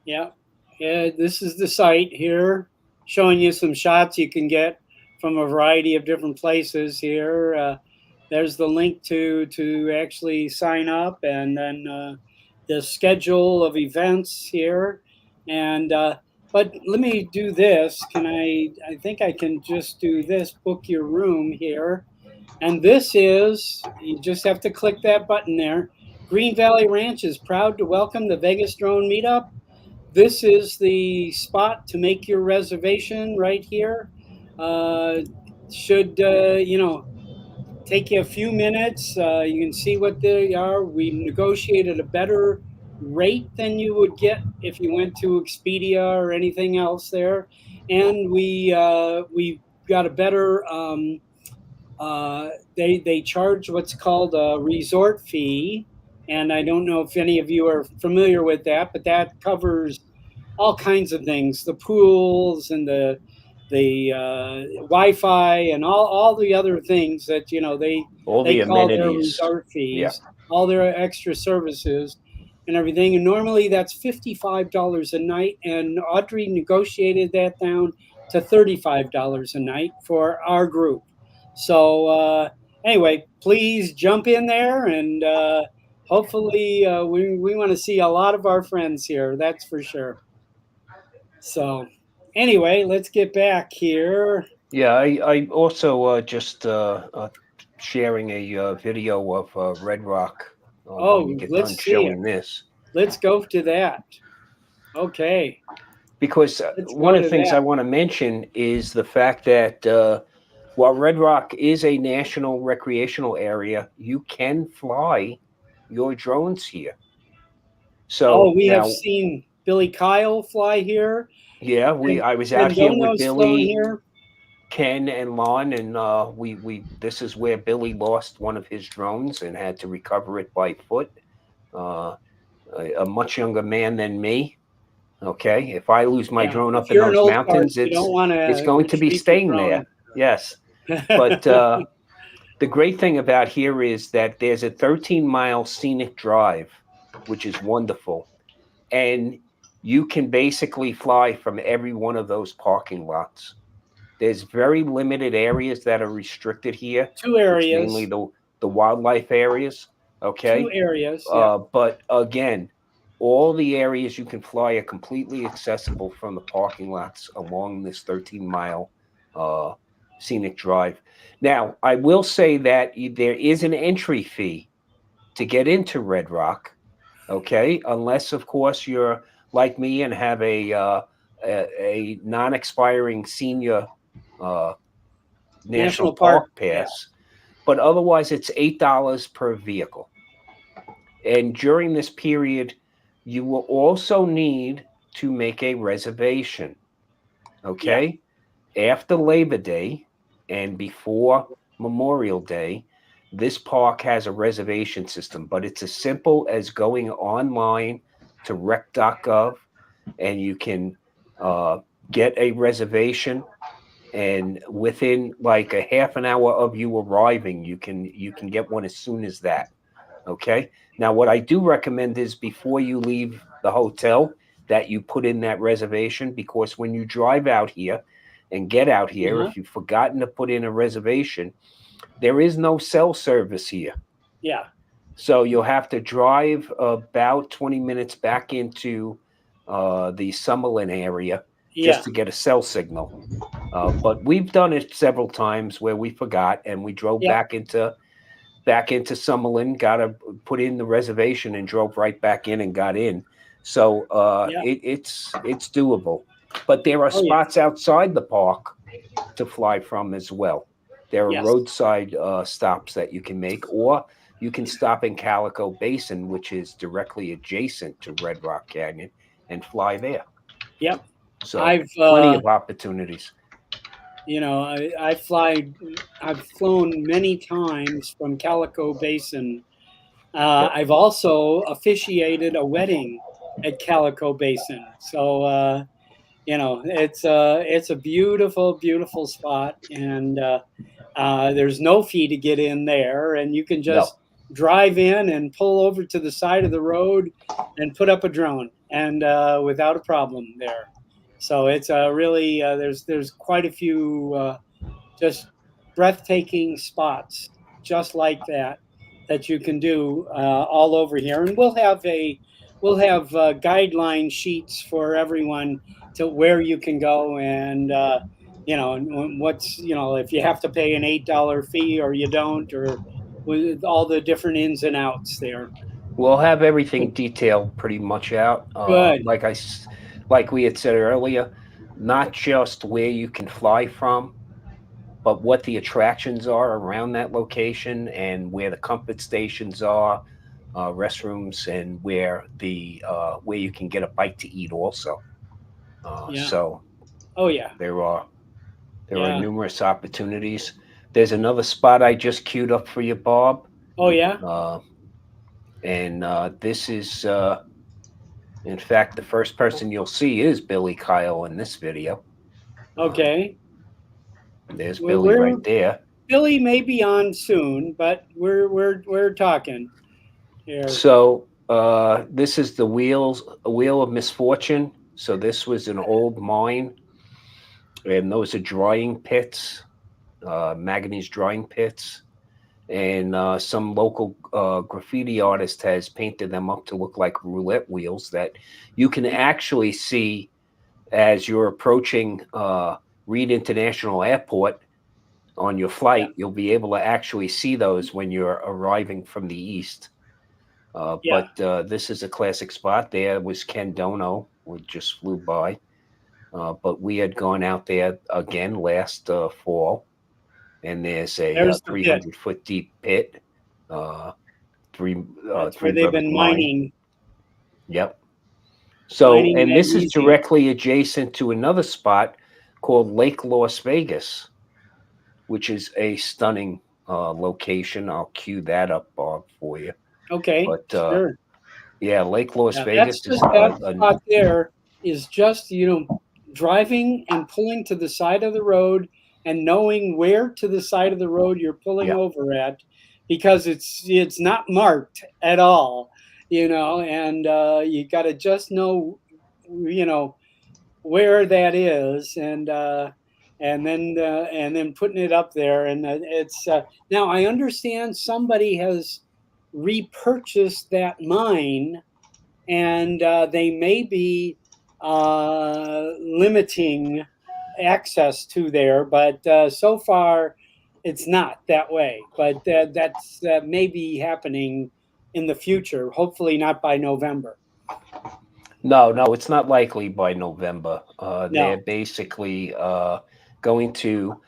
Yep. Yeah. This is the site here, showing you some shots you can get from a variety of different places here. There's the link to actually sign up, and then the schedule of events here. And but let me do this. Can I think I can just do this. Book your room here. And this is, you just have to click that button there. Green Valley Ranch is proud to welcome the Vegas Drone Meetup. This is the spot to make your reservation right here. Uh, should, take you a few minutes. You can see what they are. We negotiated a better rate than you would get if you went to Expedia or anything else there. And we got a better they charge what's called a resort fee, and I don't know if any of you are familiar with that, but that covers all kinds of things: the pools and the Wi-Fi and all the other things that All they the call their amenities. resort Yeah. fees, all their extra services and everything. And normally that's $55 a night, and Audrey negotiated that down to $35 a night for our group. So anyway, please jump in there, and hopefully we want to see a lot of our friends here. That's for sure. So anyway, let's get back here. Yeah, I also just sharing a video of Red Rock when we Oh, get done let's see it. showing this. Let's go to that. Okay, Because let's one go of the to things I that. want to mention is the fact that while Red Rock is a national recreational area, you can fly your drones here. Oh, So we have now, seen Billy Kyle fly here, yeah, and I was out Ken here with Dono's flown Billy, here. Ken, and Lon, and we this is where Billy lost one of his drones and had to recover it by foot. Uh, a much younger man than me. Okay, if I lose my Yeah, drone if up in you're an those old fart, mountains, you don't want it's to going to be retrieve your staying there. drone. Yes, but the great thing about here is that there's a 13-mile scenic drive, which is wonderful, and you can basically fly from every one of those parking lots. There's very limited areas that are restricted here, Two which mainly areas. the wildlife areas. Two Okay, areas. Yep. but again, all the areas you can fly are completely accessible from the parking lots along this 13-mile uh, scenic drive. Now, I will say that there is an entry fee to get into Red Rock. Okay, unless of course you're like me and have a non-expiring senior uh, national National Park. park Yeah. pass, but otherwise it's $8 per vehicle. And during this period, you will also need to make a reservation. Yeah. Okay, after Labor Day and before Memorial Day, this park has a reservation system, but it's as simple as going online to rec.gov and you can uh, get a reservation. And within like a half an hour of you arriving, you can get one as soon as that. Okay. Now, what I do recommend is before you leave the hotel that you put in that reservation, because when you drive out here and get out here, Uh-huh. if you've forgotten to put in a reservation, there is no cell service here. Yeah. So you'll have to drive about 20 minutes back into the Summerlin area just Yeah. to get a cell signal. But we've done it several times where we forgot and we drove Yeah. back into Summerlin, got to put in the reservation and drove right back in and got in. So Yeah. it's doable. But there are Oh yeah. spots outside the park to fly from as well. There are Yes. roadside stops that you can make, or you can stop in Calico Basin, which is directly adjacent to Red Rock Canyon, and fly there. Yep. So I've plenty of opportunities. I've flown many times from Calico Basin Yep. I've also officiated a wedding at Calico Basin. So it's a beautiful, beautiful spot, and there's no fee to get in there, and you can No. just drive in and pull over to the side of the road and put up a drone, and without a problem there. So it's really there's quite a few just breathtaking spots just like that that you can do all over here, and we'll have guideline sheets for everyone to where you can go, and and what's if you have to pay an $8 fee or you don't, or with all the different ins and outs there. We'll have everything detailed pretty much out. Good. Like we had said earlier, not just where you can fly from, but what the attractions are around that location and where the comfort stations are, restrooms, and where you can get a bite to eat also. Yeah. So Oh yeah. there are Yeah. numerous opportunities. There's another spot I just queued up for you, Bob, Oh yeah. uh, and this is in fact the first person you'll see is Billy Kyle in this video. Okay. There's Well, Billy right there. Billy may be on soon, but we're talking here. So this is the wheel of misfortune. So this was an old mine, and those are drying pits, manganese drying pits, and some local graffiti artist has painted them up to look like roulette wheels that you can actually see as you're approaching Reed International Airport on your Yeah. flight. You'll be able to actually see those when you're arriving from the east. Yeah. But this is a classic spot. There was Ken Dono, who just flew by. But we had gone out there again last fall, and there's a There's the pit. 300-foot deep pit, three That's where three they've brick been mine. mining Yep. So, and this is magnesium. directly adjacent to another spot called Lake Las Vegas, which is a stunning location. I'll cue that up, Bob, for you. Okay, But sure. yeah, Lake Las Yeah, Vegas is that spot there is just, driving and pulling to the side of the road and knowing where to the side of the road you're pulling yeah. over at, because it's not marked at all, and you got to just know, you know, where that is, and then putting it up there, and it's now I understand somebody has repurchased that mine, and they may be limiting access to there, but so far it's not that way. But that's may be happening in the future. Hopefully, not by November. No, no, it's not likely by November. They're No. basically going to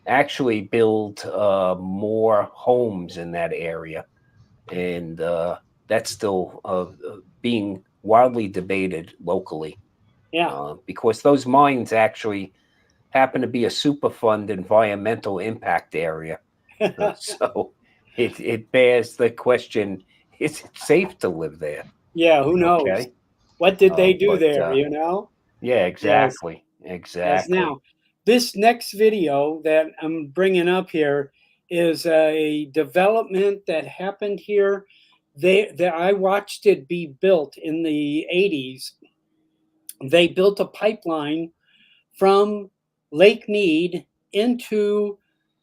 actually build more homes in that area, and that's still being wildly debated locally Yeah. because those mines actually happen to be a Superfund environmental impact area. So it bears the question: is it safe to live there? Yeah. Who knows? Okay, What did they do but there? yeah, Yes. exactly, Yes. exactly. Now, this next video that I'm bringing up here is a development that happened here. I watched it be built in the 80s. They built a pipeline from Lake Mead into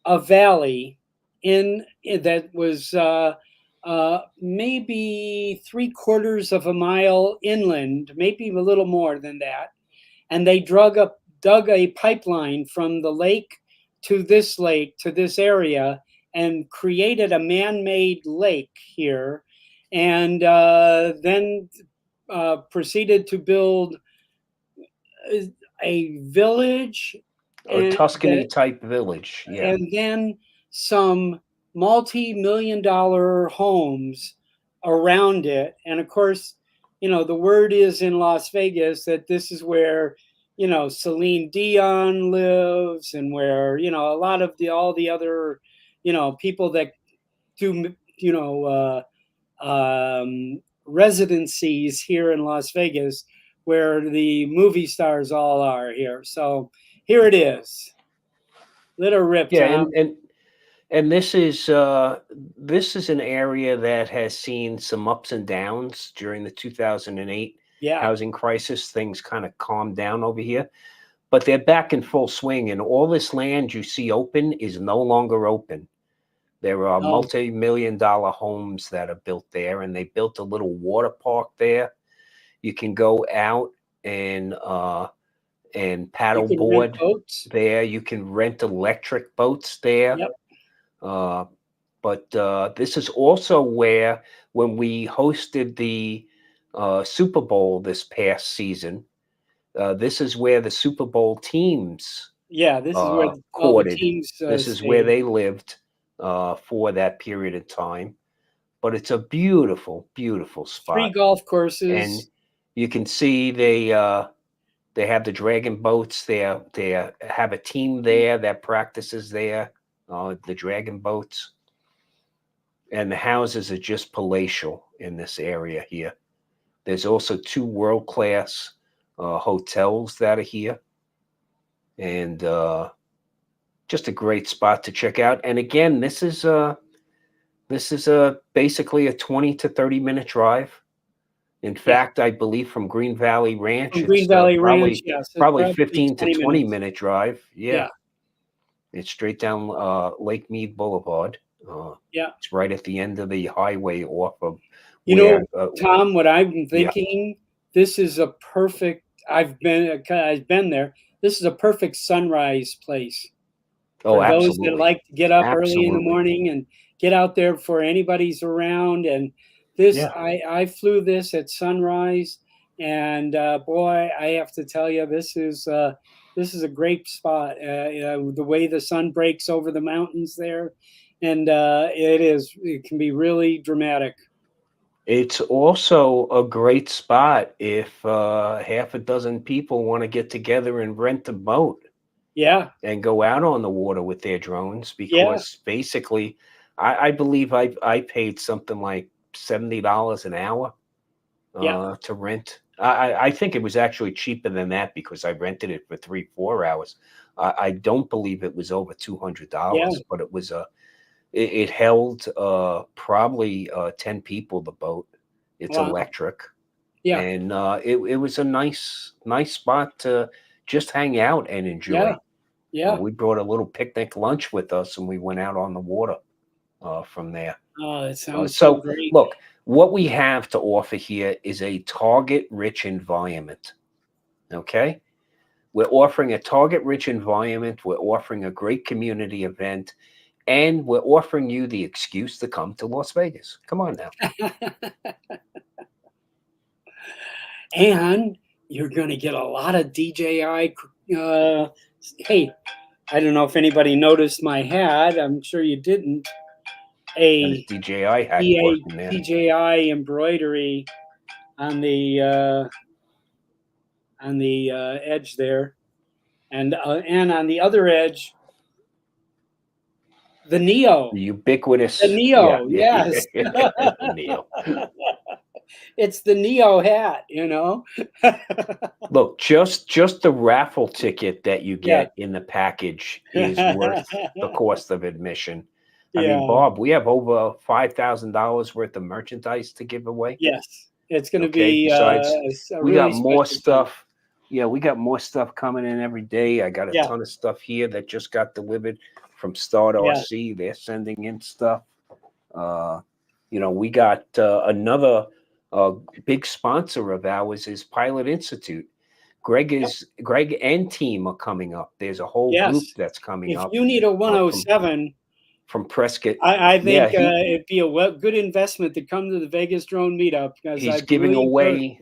a valley that was maybe 3/4 of a mile inland, maybe a little more than that, and they dug a pipeline from the lake to this area, and created a man-made lake here, and then proceeded to build a village, A and Tuscany type village, yeah, and then some multi-million-dollar homes around it. And of course, the word is in Las Vegas that this is where, Celine Dion lives, and where, a lot of all the other, people that do, residencies here in Las Vegas, where the movie stars all are here. So here it is. Let her rip, Yeah, Tom. and this is an area that has seen some ups and downs during the 2008 Yeah. housing crisis. Things kind of calmed down over here, but they're back in full swing, and all this land you see open is no longer open. There are Oh, multi-million-dollar homes that are built there, and they built a little water park there. You can go out and you can rent paddleboard boats. there. You can rent electric boats there. Yep. Uh, but this is also where, when we hosted the Super Bowl this past season, this is where the Super Bowl teams Yeah. This is where all the courted. teams This is where stayed. they lived for that period of time. But it's a beautiful, beautiful 3 spot, golf and courses. you can see they have the dragon boats. They have a team there that practices there. The dragon boats, and the houses are just palatial in this area here. There's also 2 world-class hotels that are here, and just a great spot to check out. And again, this is basically a 20 to 30-minute drive. In Yeah. fact, I believe from Green Valley Ranch, From Green it's Valley Ranch, probably yes, it's probably probably 15 to 20 20 minutes. minute drive. Yeah, Yeah. it's straight down Lake Mead Boulevard. Yeah. It's right at the end of the highway off of You where. know, Tom, what I've been Yeah. thinking, this is a perfect, I've been there. This is a perfect sunrise place Oh, for those that absolutely, like to get up early in the absolutely. morning and get out there before anybody's around. And this, Yeah. I flew this at sunrise, and boy, I have to tell you, this is a great spot. The way the sun breaks over the mountains there, and it can be really dramatic. It's also a great spot if half a dozen people want to get together and rent a boat Yeah, and go out on the water with their drones, yeah, because basically, I believe I paid something like $70 an hour yeah, to rent. I think it was actually cheaper than that because I rented it for 3 4 hours. I don't believe it was over yeah. $200, but it held probably 10 people. The boat, it's Wow. electric, Yeah, and it was a nice spot to just hang out and yeah, enjoy. yeah. We brought a little picnic lunch with us, and we went out on the water from there. Oh, that sounds so So, great. look, what we have to offer here is a target-rich environment. Okay, we're offering a target-rich environment. We're offering a great community event, and we're offering you the excuse to come to Las Vegas. Come on now. And you're going to get a lot of DJI. Hey, I don't know if anybody noticed my hat. I'm sure you didn't. Got his A DJI hat working there. DJI embroidery on the edge there, and on the other edge, the Neo. The ubiquitous, The yeah, Neo, yeah, yes. the Neo. It's the Neo hat, you know? Look, just the raffle ticket that you Yeah. get in the package is worth the cost of admission. I mean, Yeah. Bob, we have over $5,000 worth of merchandise to give away. Yes. It's going to Okay, be besides, a we really got more special time. stuff. Yeah, we got more stuff coming in every day. I got a Yeah. ton of stuff here that just got delivered from Start Yeah. RC. They're sending in stuff. We got another big sponsor of ours is Pilot Institute. Greg and team are coming up. There's a whole group Yes. that's coming If up you need a 107, from Prescott. I Yeah, think it'd be a good investment to come to the Vegas Drone Meetup, because he's I giving believe away many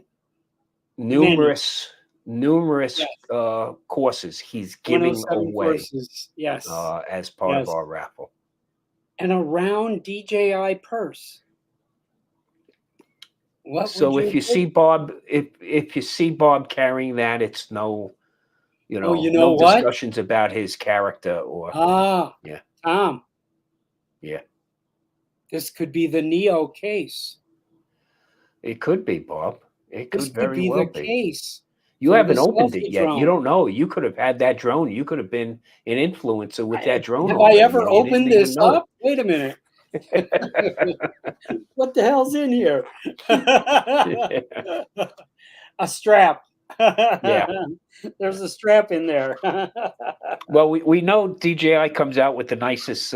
numerous yes. courses. He's giving 107 away courses. Yes. as part of Yes. our raffle. And a round DJI purse. What So would if you you see Bob, if you see Bob carrying that, it's no, Oh, you know no what? discussions about his character or Ah, yeah, Tom, yeah. this could be the Neo case. It could be, Bob. It This could could very be well the be. case You for haven't the opened it selfie yet. You drone. don't know. You could have had that drone. You could have been an influencer with that drone Have I already, ever and you didn't opened even this know up? Wait a minute. What the hell's in here? it. A strap. Yeah. There's a strap in there. Well, we know DJI comes out with the nicest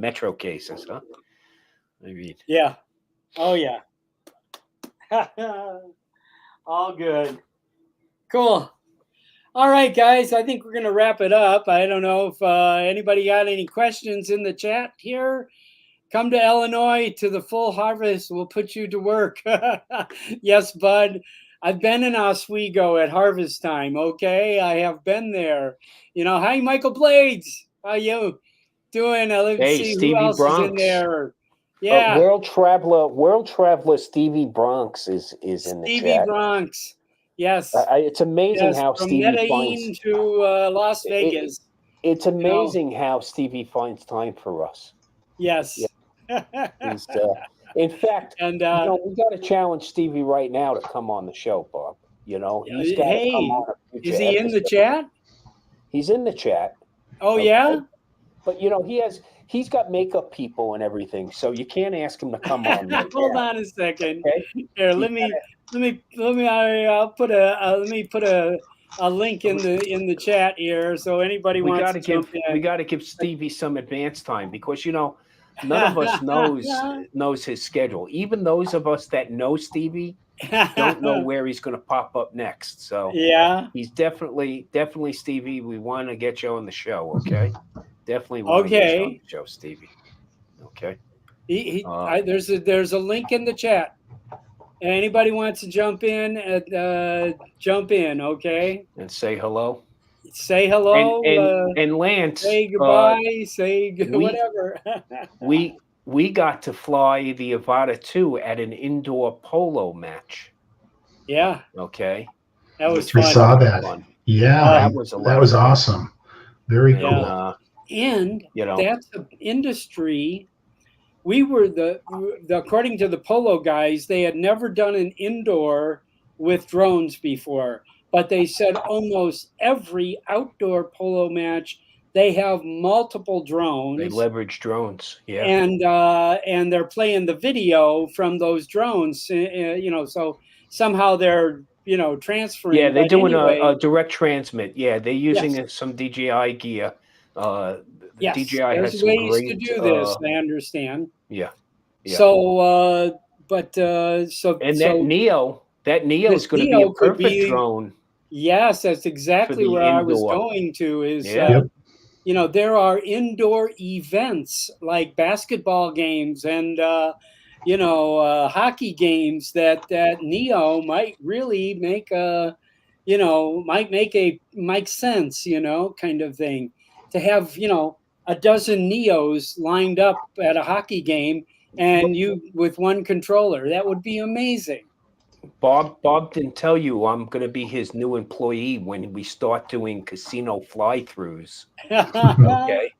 Metro cases, huh? I mean, Yeah. Oh, yeah. All good. Cool. All right, guys. I think we're going to wrap it up. I don't know if anybody got any questions in the chat here. Come to Illinois to the full harvest. We'll put you to work. Yes, bud. I've been in Oswego at harvest time. Okay, I have been there. You know, hi, Michael Blades. How you doing? Let's hey, see who Stevie else is in Bronx. there. Yeah, World traveler Stevie Bronx is in the Stevie chat. Bronx. Yes, It's amazing yes, how from Stevie Medellin finds to Las Vegas. it's You know, amazing how Stevie finds time for us. yes. Yeah. He's in fact, And we got to challenge Stevie right now to come on the show, Bob. He's got to come hey, on a future is he in the episode. chat? He's in the chat. Oh, Okay? yeah. But he's got makeup people and everything, so you can't ask him to come on. Hold on a second. Okay? Here, let me I'll put let me put a link in the chat here, so anybody We wants got to to jump in. give Stevie some advance time, because none of us knows his schedule. Even those of us that know Stevie don't know where he's going to pop up next. So Yeah. he's definitely Stevie. We want to get you on the show. Okay. Definitely want to get you on Okay. the show, Stevie. Okay. There's a link in the chat. Anybody wants to jump in, jump in, okay? And say hello. Say hello. And Lance. Say goodbye. Say whatever. we got to fly the Avata 2 at an indoor polo match. Yeah. Okay. That was I fun. saw that. Fun. Yeah, that was awesome. Very cool. And that's an industry. We were according to the polo guys, they had never done an indoor with drones before, but they said almost every outdoor polo match, they have multiple drones. They leverage drones. Yeah. And they're playing the video from those drones, so somehow they're, transferring. Yeah, they're But doing anyway, a direct transmit. Yeah, they're using some DJI gear. Yes, DJI there's has some ways great, to do this. I understand. Yeah. So, that Neo is going to be a perfect drone. Yes, that's exactly where I was going to. Is there are indoor events like basketball games and hockey games that Neo might really make make sense, kind of thing, to have a dozen Neos lined up at a hockey game and you with one controller. That would be amazing. Bob didn't tell you I'm going to be his new employee when we start doing casino fly-throughs. Okay.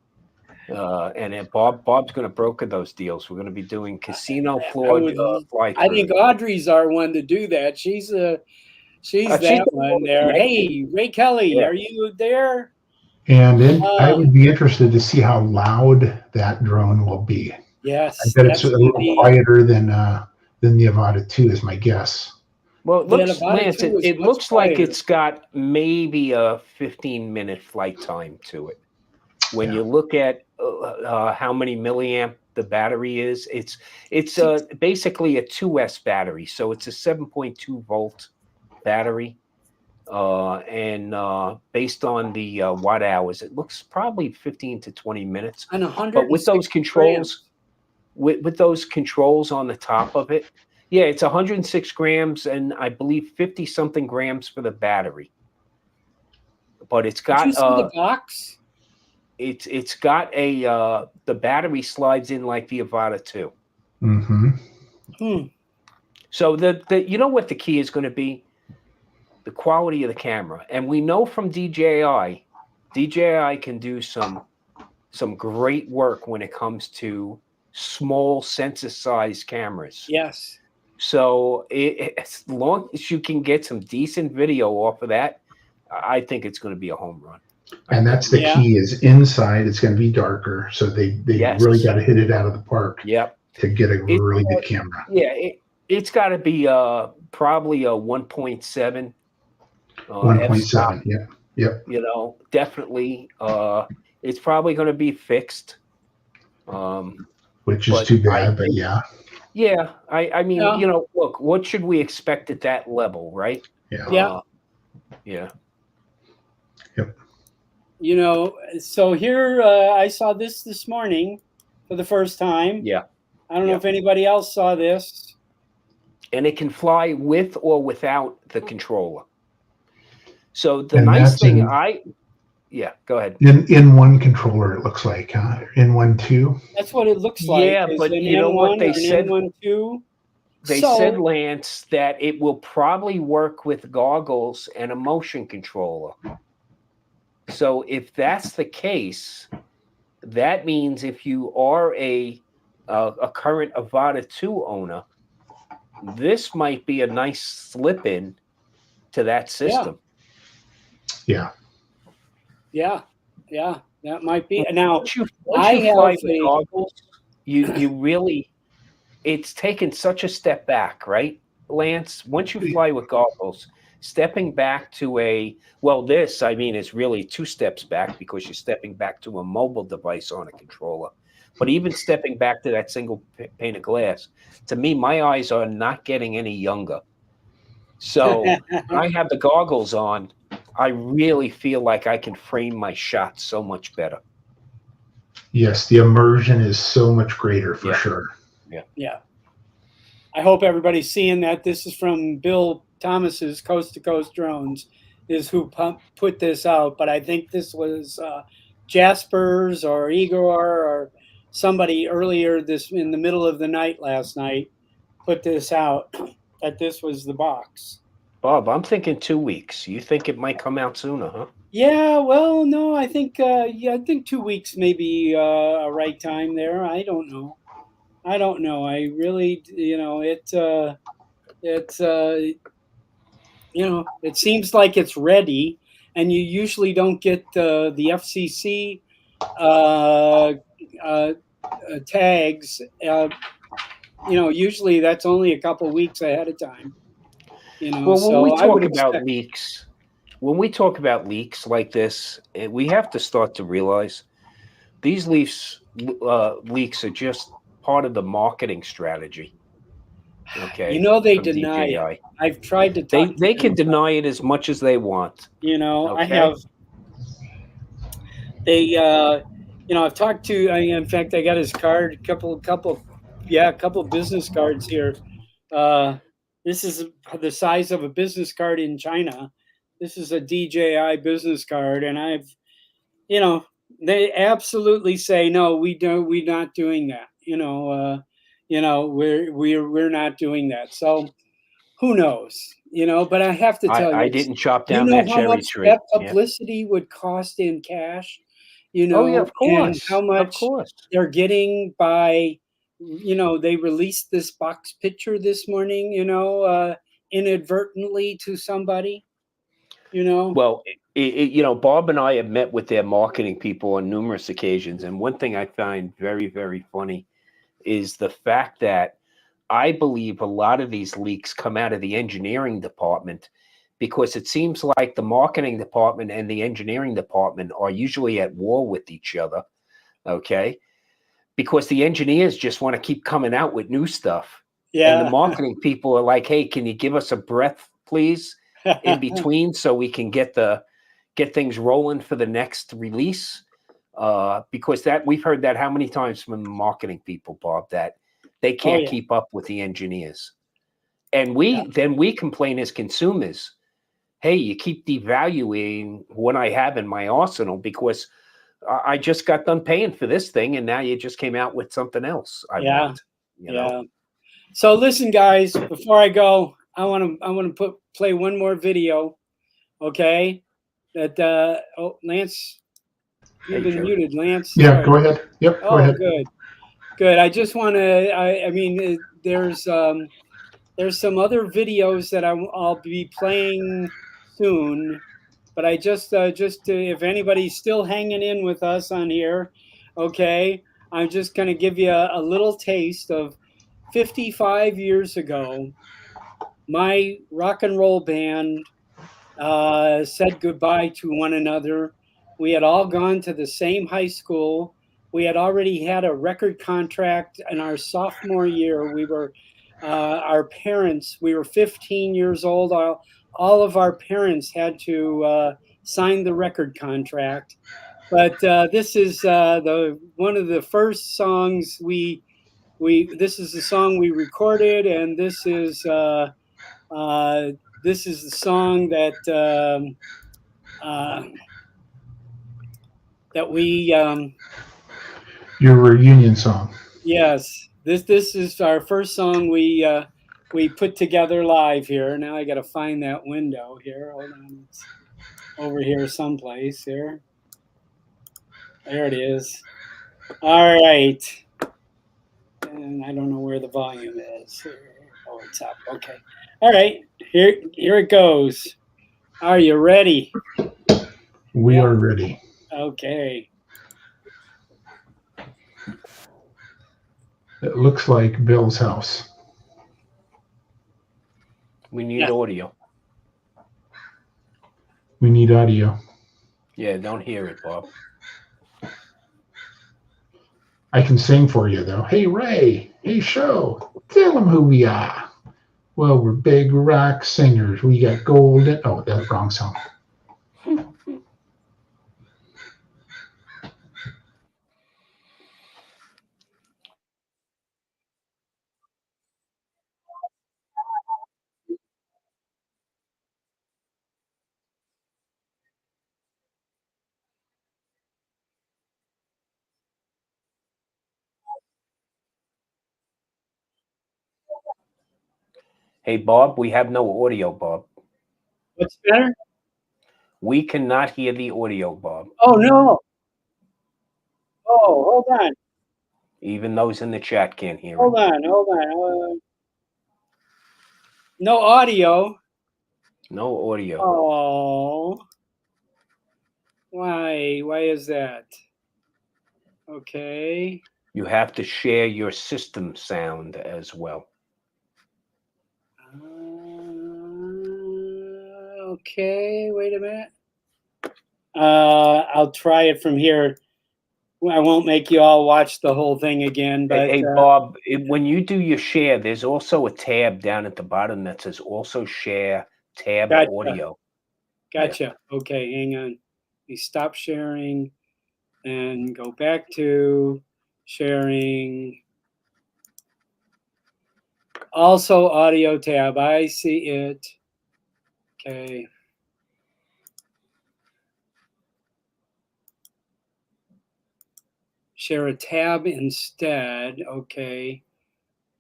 And then Bob's going to broker those deals. We're going to be doing casino fly-throughs. I think Audrey's our one to do that. She's that one there. Hey, Ray Kelly, are you there? And then I would be interested to see how loud that drone will be. Yes, I bet it's a little quieter than the Avata 2 is my guess. Well, it looks like it's got maybe a 15-minute flight time to it. When you look at how many milliamp the battery is, it's basically a 2S battery. So it's a 7.2 volt battery. And based on the watt hours, it looks probably 15 to 20 minutes. But with those controls, with those controls on the top of it, yeah, it's 106 grams and I believe 50 something grams for the battery. But it's got Did you see the box? It's got the battery slides in like the Avata 2. Mm-hmm. So you know what the key is going to be? The quality of the camera. And we know from DJI can do some great work when it comes to small sensor size cameras. Yes. So as long as you can get some decent video off of that, I think it's going to be a home run. And that's the Yeah. key is inside. It's going to be darker. So they Yes. really got to hit it out of the park Yep. to get a really good camera. Yeah. It's got to be probably a 1.7. 1.7. Yep. Yep. You know, definitely. It's probably going to be fixed. Which is too bad, but yeah. Yeah. I mean, Yeah. you know, look, what should we expect at that level, right? Yeah. Yeah. Yeah. Yep. You know, so here I saw this morning for the first time. Yeah. I don't know if anybody else saw this. And it can fly with or without the controller. So the And nice that's thing, go ahead. In one controller, it looks like, huh? In one two. That's what it looks like. Yeah, is but an you know what N1 they or an said? N12. They said, Lance, that it will probably work with goggles and a motion controller. So if that's the case, that means if you are a current Avata 2 owner, this might be a nice slip in to that system. Yeah, that might be. Now, once you fly with goggles, you really, it's taken such a step back, right, Lance? Once you fly with goggles, stepping back to this, I mean, is really 2 steps back because you're stepping back to a mobile device on a controller. But even stepping back to that single pane of glass, to me, my eyes are not getting any younger. So I have the goggles on. I really feel like I can frame my shots so much better. Yes, the immersion is so much greater for sure. Yeah. I hope everybody's seeing that. This is from Bill Thomas's Coast to Coast Drones, is who put this out. But I think this was Jasper's or Igor or somebody earlier in the middle of the night last night put this out. That this was the box. Bob, I'm thinking 2 weeks. You think it might come out sooner, huh? Yeah, well, no, I think 2 weeks may be a right time there. I don't know. I really, it seems like it's ready, and you usually don't get the FCC tags. Usually that's only a couple weeks ahead of time. Well, when we talk about leaks, like this, we have to start to realize these leaks are just part of the marketing strategy. Okay, they deny it. I've tried to talk. They can deny it as much as they want. I have. I've talked to. In fact, I got his card. A couple business cards here. This is the size of a business card in China. This is a DJI business card, and they absolutely say no. We're not doing that. We're not doing that. So who knows? But I have to tell you, I didn't chop down that cherry tree. That publicity would cost in cash. Of course. And how much they're getting by. They released this box picture this morning, inadvertently to somebody, Well, Bob and I have met with their marketing people on numerous occasions. And one thing I find very, very funny is the fact that I believe a lot of these leaks come out of the engineering department, because it seems like the marketing department and the engineering department are usually at war with each other. Okay. Because the engineers just want to keep coming out with new stuff. Yeah. And the marketing people are like, hey, can you give us a breath, please, in between so we can get things rolling for the next release? Because we've heard that how many times from the marketing people, Bob, that they can't keep up with the engineers. And then we complain as consumers, hey, you keep devaluing what I have in my arsenal because I just got done paying for this thing, and now you just came out with something else. I want, So listen, guys, before I go, I want to play one more video. Okay, that Lance, you've been muted, Lance. Yeah, sorry. go ahead. Yep, go ahead. Good. I just want to. I mean, there's there's some other videos that I'll be playing soon. But I just if anybody's still hanging in with us on here, okay, I'm just going to give you a little taste of 55 years ago. My rock and roll band said goodbye to one another. We had all gone to the same high school. We had already had a record contract in our sophomore year. We were, our parents, we were 15 years old. All of our parents had to sign the record contract. But this is the one of the first songs this is the song we recorded, and this is the song that that we Your reunion song. yes, this is our first song we put together live here. Now I got to find that window here. Hold on, it's over here someplace here. There it is. All right, and I don't know where the volume is. Oh, it's up. Okay. All right, here it goes. Are you ready? We are ready. Okay. It looks like Bill's house. We need audio. We need audio. Yeah, don't hear it, Bob. I can sing for you, though. Hey, Ray. Hey, Show. Tell them who we are. Well, we're big rock singers. We got golden. Oh, that's the wrong song. Hey, Bob, we have no audio, Bob. What's better? We cannot hear the audio, Bob. Oh, no. Oh, hold on. Even those in the chat can't hear Hold it. on. No audio. No audio. Oh. Why? Why is that? Okay. You have to share your system sound as well. Okay, wait a minute. I'll try it from here. I won't make you all watch the whole thing again, but Hey, Bob, when you do your share, there's also a tab down at the bottom that says also share tab Gotcha. audio. Gotcha. Yeah. Okay, hang on. We stop sharing and go back to sharing. Also audio tab. I see it. Okay. Share a tab instead. Okay.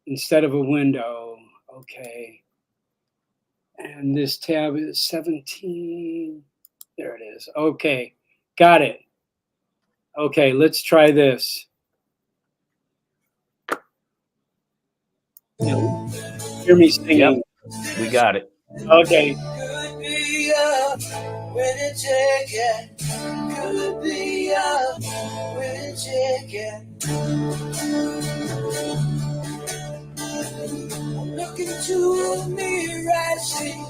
Instead of a window. Okay. And this tab is 17. There it is. Okay. Got it. Okay, let's try this. Hear me singing. Yep, we got it. Okay. Could be a winning ticket. Could be a winning ticket. Look into a mirror, I see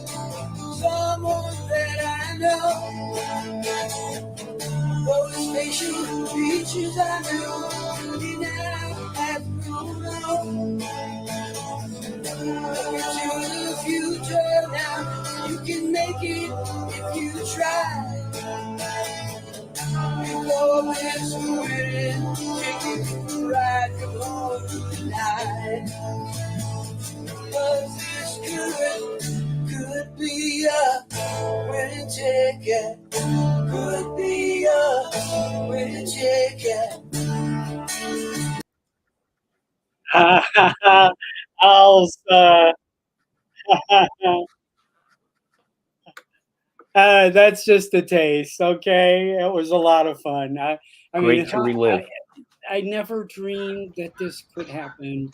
someone that I know. Those facial features I knew, he now has grown old. Look into the future now, you can make it if you try. You've always winning ticket, ride the road tonight. But this could be a winning ticket. Could be a winning ticket. That's just a taste, okay? It was a lot of fun. I Great mean, to relive. I never dreamed that this could happen.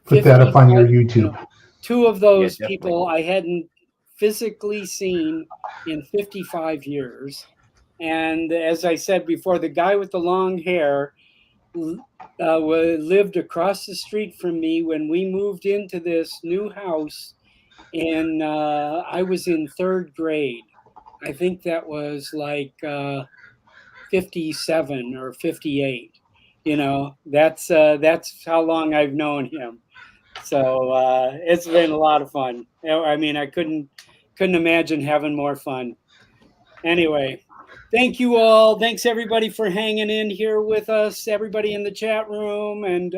Put that up on your YouTube. two of those definitely. people I hadn't physically seen in 55 years. And as I said before, the guy with the long hair lived across the street from me when we moved into this new house. And I was in third grade. I think that was like 57 or 58. That's how long I've known him. So it's been a lot of fun. I mean, I couldn't imagine having more fun. Anyway, thank you all. Thanks everybody for hanging in here with us. Everybody in the chat room, and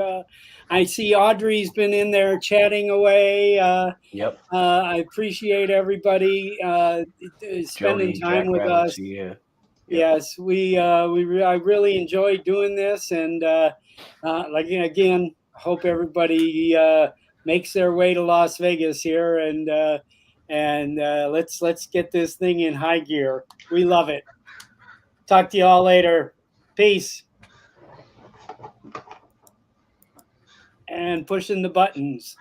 I see Audrey's been in there chatting away. Yep. I appreciate everybody spending Jody, time with Jackrabbits, us. yeah. Yes, I really enjoyed doing this, and like again, hope everybody makes their way to Las Vegas here, and let's get this thing in high gear. We love it. Talk to you all later. Peace. And pushing the buttons.